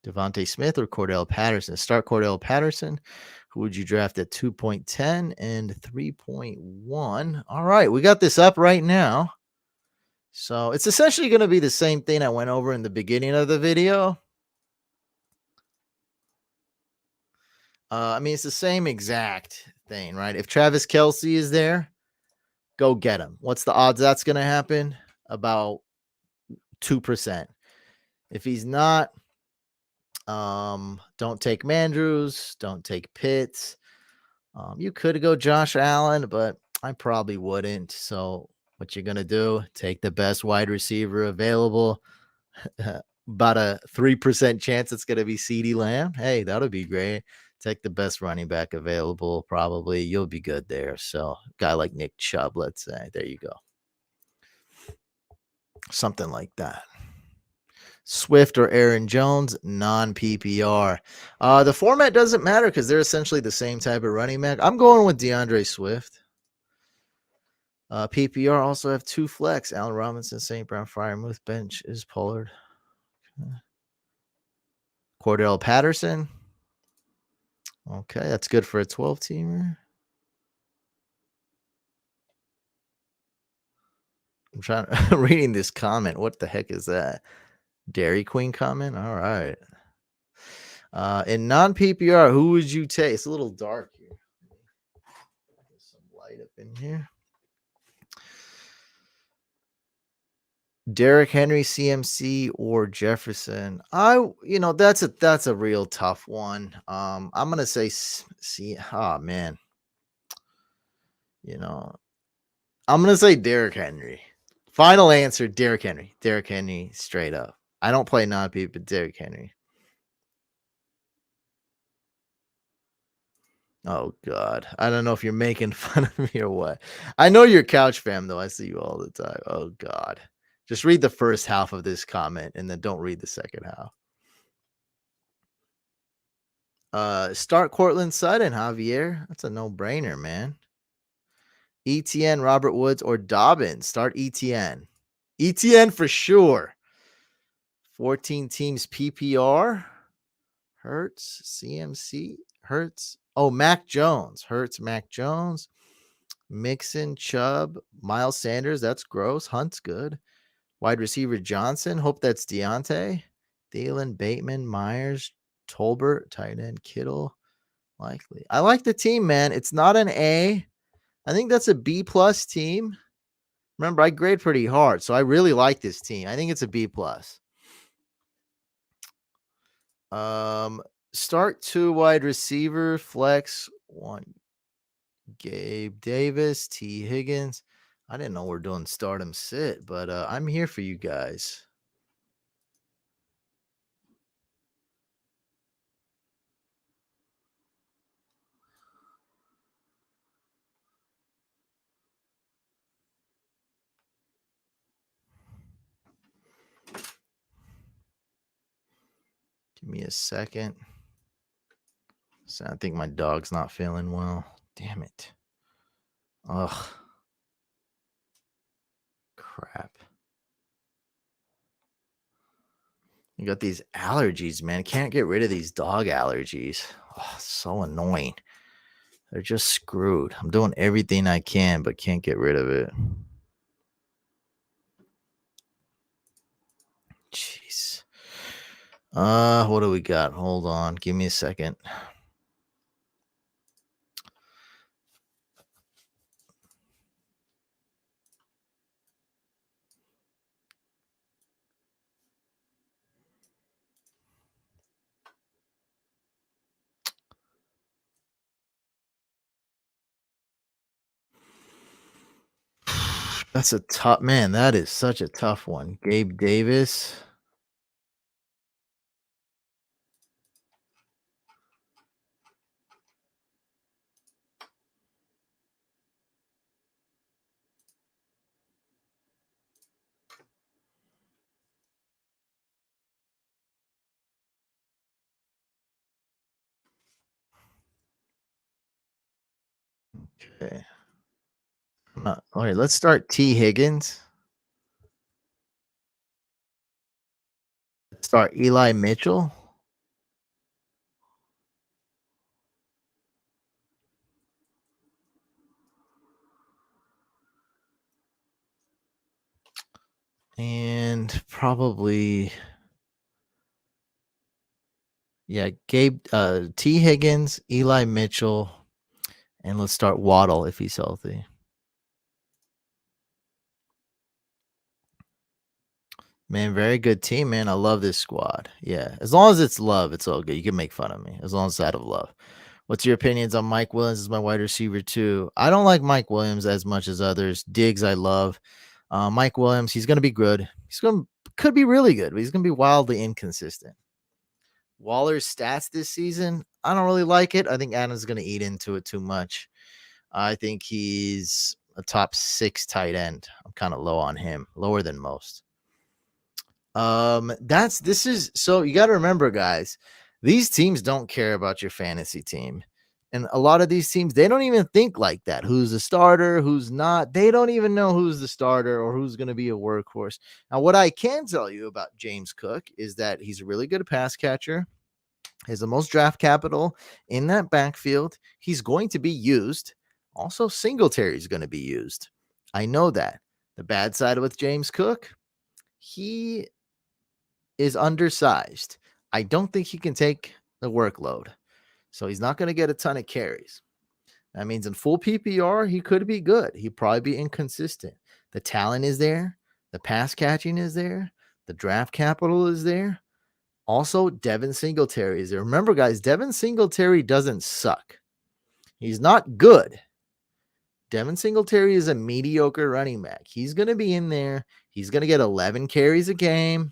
Devontae Smith or Cordell Patterson? Start Cordell Patterson. Who would you draft at 2.10 and 3.1? All right, we got this up right now. So it's essentially going to be the same thing I went over in the beginning of the video. I mean, it's the same exact thing, right? If Travis Kelce is there, go get him. What's the odds that's going to happen? About 2%. If he's not, don't take Mandrews, don't take Pitts. You could go Josh Allen, but I probably wouldn't. So what you're gonna do? Take the best wide receiver available. About a 3% chance it's gonna be CeeDee Lamb. Hey, that'll be great. Take the best running back available. Probably you'll be good there. So guy like Nick Chubb, let's say. There you go. Something like that. Swift or Aaron Jones, non PPR. The format doesn't matter because they're essentially the same type of running back. I'm going with DeAndre Swift. PPR also have 2 flex. Allen Robinson, St. Brown, Freiermuth. Bench is Pollard. Okay. Cordell Patterson. Okay, that's good for a 12-teamer. I'm trying reading this comment. What the heck is that? Dairy Queen comment? All right. In non-PPR, who would you take? It's a little dark here. Get some light up in here. Derrick Henry, CMC, or Jefferson? That's a real tough one. I'm gonna say see. Oh man, I'm gonna say Derrick Henry. Final answer: Derrick Henry. Derrick Henry, straight up. I don't play non-PPR, but Derrick Henry. Oh God, I don't know if you're making fun of me or what. I know you're couch fam though. I see you all the time. Oh God, just read the first half of this comment and then don't read the second half. Start Cortland Sutton, Javier. That's a no-brainer, man. ETN, Robert Woods, or Dobbins. Start ETN. ETN for sure. 14 teams PPR. Hurts, CMC, Hurts. Oh, Mac Jones. Hurts, Mac Jones. Mixon, Chubb, Miles Sanders. That's gross. Hunt's good. Wide receiver Johnson. Hope that's Deontay. Thielen, Bateman, Myers, Tolbert, tight end Kittle. Likely. I like the team, man. It's not an A. I think that's a B plus team. Remember, I grade pretty hard, so I really like this team. I think it's a B plus. Start 2 wide receiver, flex 1. Gabe Davis, T. Higgins. I didn't know we're doing start 'em sit, but I'm here for you guys. Give me a second. So I think my dog's not feeling well. Damn it. Ugh. Crap. You got these allergies, man. Can't get rid of these dog allergies. Oh, so annoying. They're just screwed. I'm doing everything I can, but can't get rid of it. Jeez. What do we got? Hold on. Give me a second. That's a tough man. That is such a tough one. Gabe Davis. Okay. All right, let's start T. Higgins. Let's start Eli Mitchell. And probably, yeah, T. Higgins, Eli Mitchell, and let's start Waddle if he's healthy. Man, very good team, man. I love this squad. Yeah, as long as it's love, it's all good. You can make fun of me as long as it's out of love. What's your opinions on Mike Williams as my wide receiver too? I don't like Mike Williams as much as others. Diggs, I love. Mike Williams, he's going to be good. Could be really good, but he's going to be wildly inconsistent. Waller's stats this season, I don't really like it. I think Adam's going to eat into it too much. I think he's a top 6 tight end. I'm kind of low on him, lower than most. This is so you got to remember, guys, these teams don't care about your fantasy team. And a lot of these teams, they don't even think like that. Who's the starter, who's not? They don't even know who's the starter or who's going to be a workhorse. Now, what I can tell you about James Cook is that he's a really good pass catcher. He has the most draft capital in that backfield. He's going to be used. Also, Singletary is going to be used. I know that. The bad side with James Cook, he is undersized. I don't think he can take the workload. So he's not going to get a ton of carries. That means in full PPR, he could be good. He'd probably be inconsistent. The talent is there. The pass catching is there. The draft capital is there. Also, Devin Singletary is there. Remember, guys, Devin Singletary doesn't suck. He's not good. Devin Singletary is a mediocre running back. He's going to be in there. He's going to get 11 carries a game.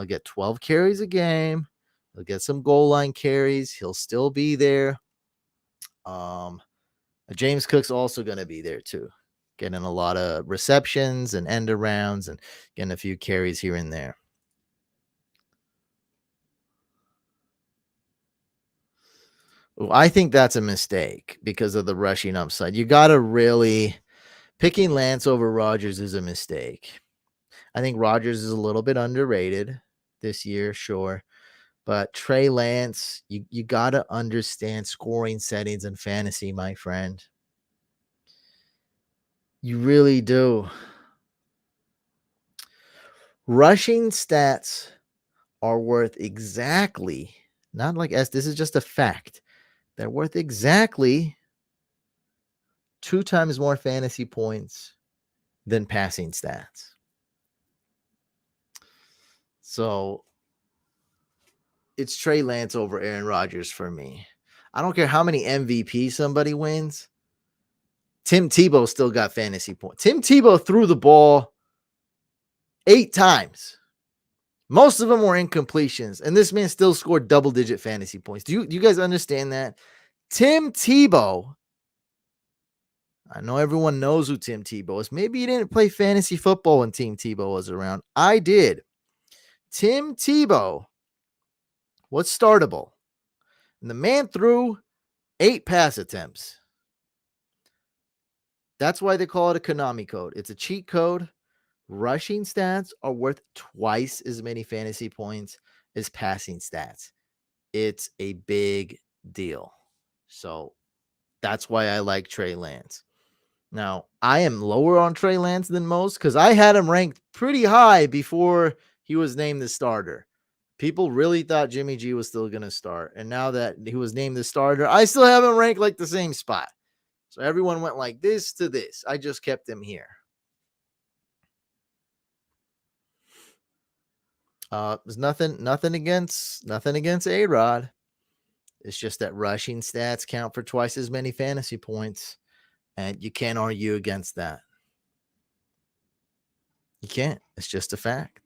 Get 12 carries a game. He'll get some goal line carries. He'll still be there. James Cook's also going to be there too, getting a lot of receptions and end arounds and getting a few carries here and there. I think that's a mistake because of the rushing upside. You got to really picking Lance over Rodgers is a mistake. I think Rodgers is a little bit underrated this year, sure. But Trey Lance, you got to understand scoring settings and fantasy, my friend. You really do. Rushing stats are worth exactly, not like this is just a fact. They're worth exactly 2 times more fantasy points than passing stats. So it's Trey Lance over Aaron Rodgers for me. I don't care how many MVP somebody wins. Tim Tebow still got fantasy points. Tim Tebow threw the ball 8 times. Most of them were incompletions, and this man still scored double-digit fantasy points. Do you guys understand that? Tim Tebow, I know everyone knows who Tim Tebow is. Maybe you didn't play fantasy football when Tim Tebow was around. I did. Tim Tebow was startable, and the man threw 8 pass attempts. That's why they call it a Konami code. It's a cheat code. Rushing stats are worth twice as many fantasy points as passing stats. It's a big deal. So that's why I like Trey Lance. Now, I am lower on Trey Lance than most because I had him ranked pretty high before he was named the starter. People really thought Jimmy G was still going to start. And now that he was named the starter, I still have him ranked like the same spot. So everyone went like this to this. I just kept him here. There's nothing against A-Rod. It's just that rushing stats count for twice as many fantasy points, and you can't argue against that. You can't. It's just a fact,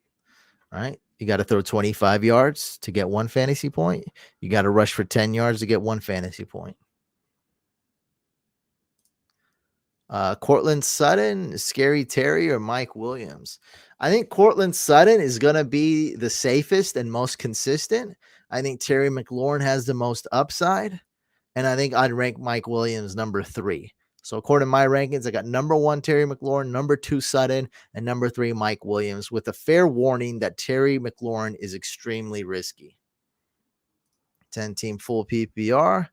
right? You got to throw 25 yards to get 1 fantasy point. You got to rush for 10 yards to get 1 fantasy point. Cortland Sutton, Scary Terry, or Mike Williams? I think Cortland Sutton is going to be the safest and most consistent. I think Terry McLaurin has the most upside. And I think I'd rank Mike Williams number 3. So according to my rankings, I got number 1 Terry McLaurin, number 2 Sutton, and number 3 Mike Williams, with a fair warning that Terry McLaurin is extremely risky. 10-team full PPR.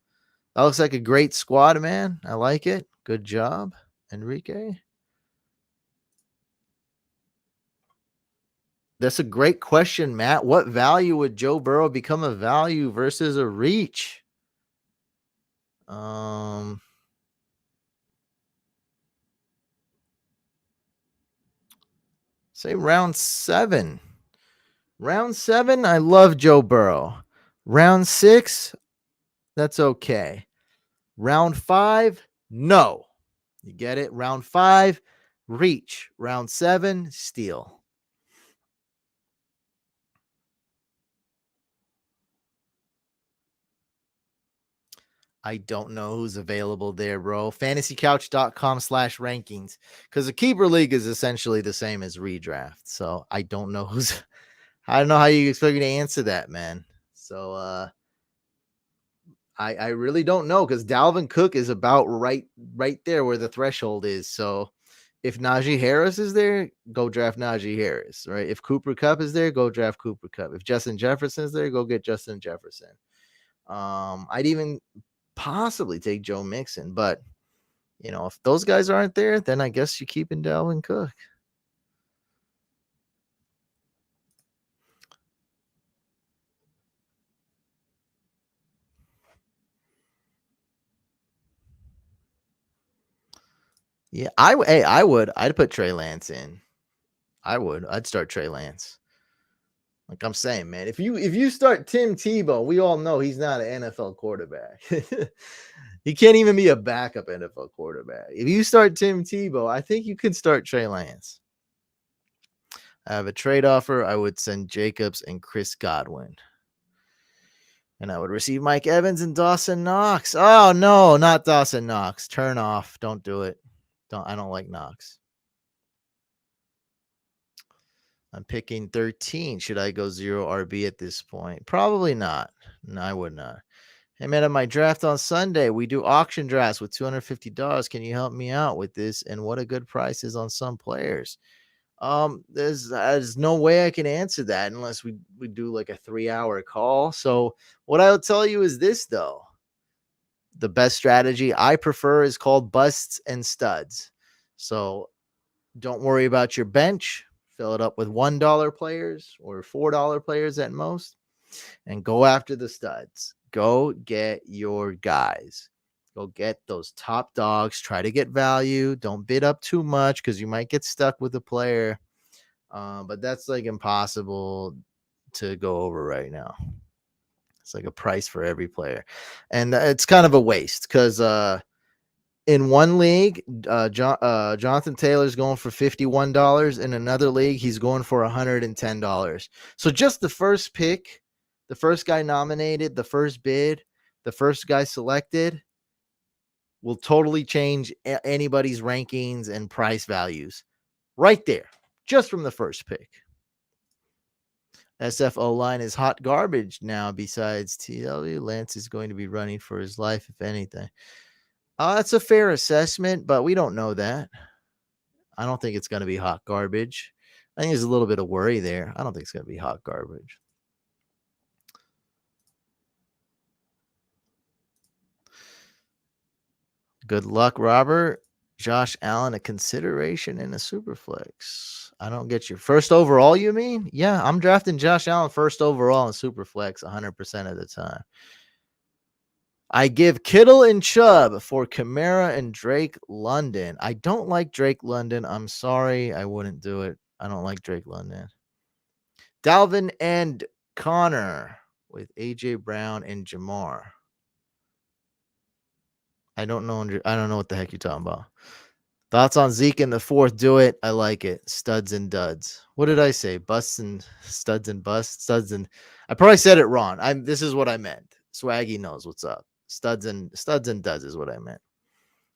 That looks like a great squad, man. I like it. Good job, Enrique. That's a great question, Matt. What value would Joe Burrow become a value versus a reach? Say round 7. Round 7, I love Joe Burrow. Round 6, that's okay. Round 5, no. You get it? Round 5, reach. Round 7, steal. I don't know who's available there, bro. Fantasycouch.com/rankings. Because the keeper league is essentially the same as redraft. So I don't know who's I don't know how you expect me to answer that, man. So I really don't know, because Dalvin Cook is about right there where the threshold is. So if Najee Harris is there, go draft Najee Harris, right? If Cooper Kupp is there, go draft Cooper Kupp. If Justin Jefferson is there, go get Justin Jefferson. I'd even possibly take Joe Mixon, but if those guys aren't there, then I guess you keep in Dalvin Cook. Yeah, I would. I'd put Trey Lance in. I'd start Trey Lance. Like I'm saying, man, if you start Tim Tebow, we all know he's not an NFL quarterback. He can't even be a backup NFL quarterback. If you start Tim Tebow, I think you could start Trey Lance. I have a trade offer. I would send Jacobs and Chris Godwin. And I would receive Mike Evans and Dawson Knox. Oh, no, not Dawson Knox. Turn off. Don't do it. I don't like Knox. I'm picking 13. Should I go 0 RB at this point? Probably not. No, I would not. Hey, man, at my draft on Sunday, we do auction drafts with $250. Can you help me out with this? And what a good price is on some players. There's no way I can answer that unless we do like a 3-hour call. So what I'll tell you is this, though. The best strategy I prefer is called busts and studs. So don't worry about your bench. Fill it up with $1 players or $4 players at most, and go after the studs. Go get your guys. Go get those top dogs. Try to get value. Don't bid up too much because you might get stuck with a player. But that's like impossible to go over right now. It's like a price for every player. And it's kind of a waste because in one league, Jonathan Taylor's going for $51. In another league, he's going for $110. So just the first pick, the first guy nominated, the first bid, the first guy selected will totally change anybody's rankings and price values right there, just from the first pick. SFO line is hot garbage now. Besides TW, Lance is going to be running for his life, if anything. That's a fair assessment, but we don't know that. I don't think it's going to be hot garbage. I think there's a little bit of worry there. I don't think it's going to be hot garbage. Good luck, Robert. Josh Allen, a consideration in a super flex. I don't get you. First overall, you mean? Yeah, I'm drafting Josh Allen first overall in super flex 100% of the time. I give Kittle and Chubb for Kamara and Drake London. I don't like Drake London. I'm sorry. I wouldn't do it. I don't like Drake London. Dalvin and Connor with A.J. Brown and Jamar. I don't know what the heck you're talking about. Thoughts on Zeke in the fourth? Do it. I like it. Studs and duds. What did I say? Busts and studs and busts. Studs and I probably said it wrong. This is what I meant. Swaggy knows what's up. Studs and duds is what I meant.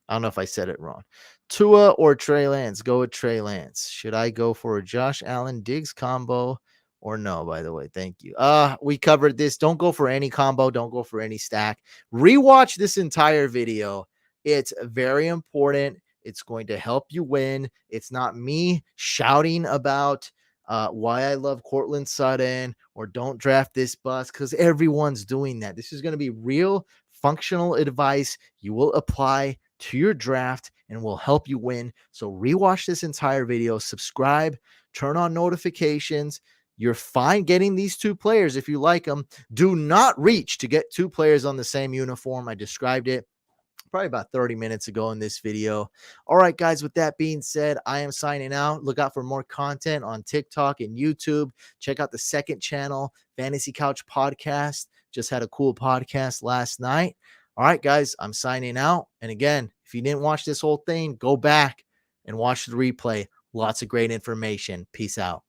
I don't know if I said it wrong. Tua or Trey Lance? Go with Trey Lance. Should I go for a Josh Allen Diggs combo or no? By the way, thank you. We covered this. Don't go for any combo. Don't go for any stack. Rewatch this entire video. It's very important. It's going to help you win. It's not me shouting about why I love Cortland Sutton or don't draft this bust, because everyone's doing that. This is going to be real functional advice you will apply to your draft and will help you win. So rewatch this entire video, subscribe, turn on notifications. You're fine getting these two players if you like them. Do not reach to get two players on the same uniform. I described it probably about 30 minutes ago in this video. All right, guys, with that being said, I am signing out. Look out for more content on TikTok and YouTube. Check out the second channel, Fantasy Couch Podcast. Just had a cool podcast last night. All right, guys, I'm signing out. And again, if you didn't watch this whole thing, go back and watch the replay. Lots of great information. Peace out.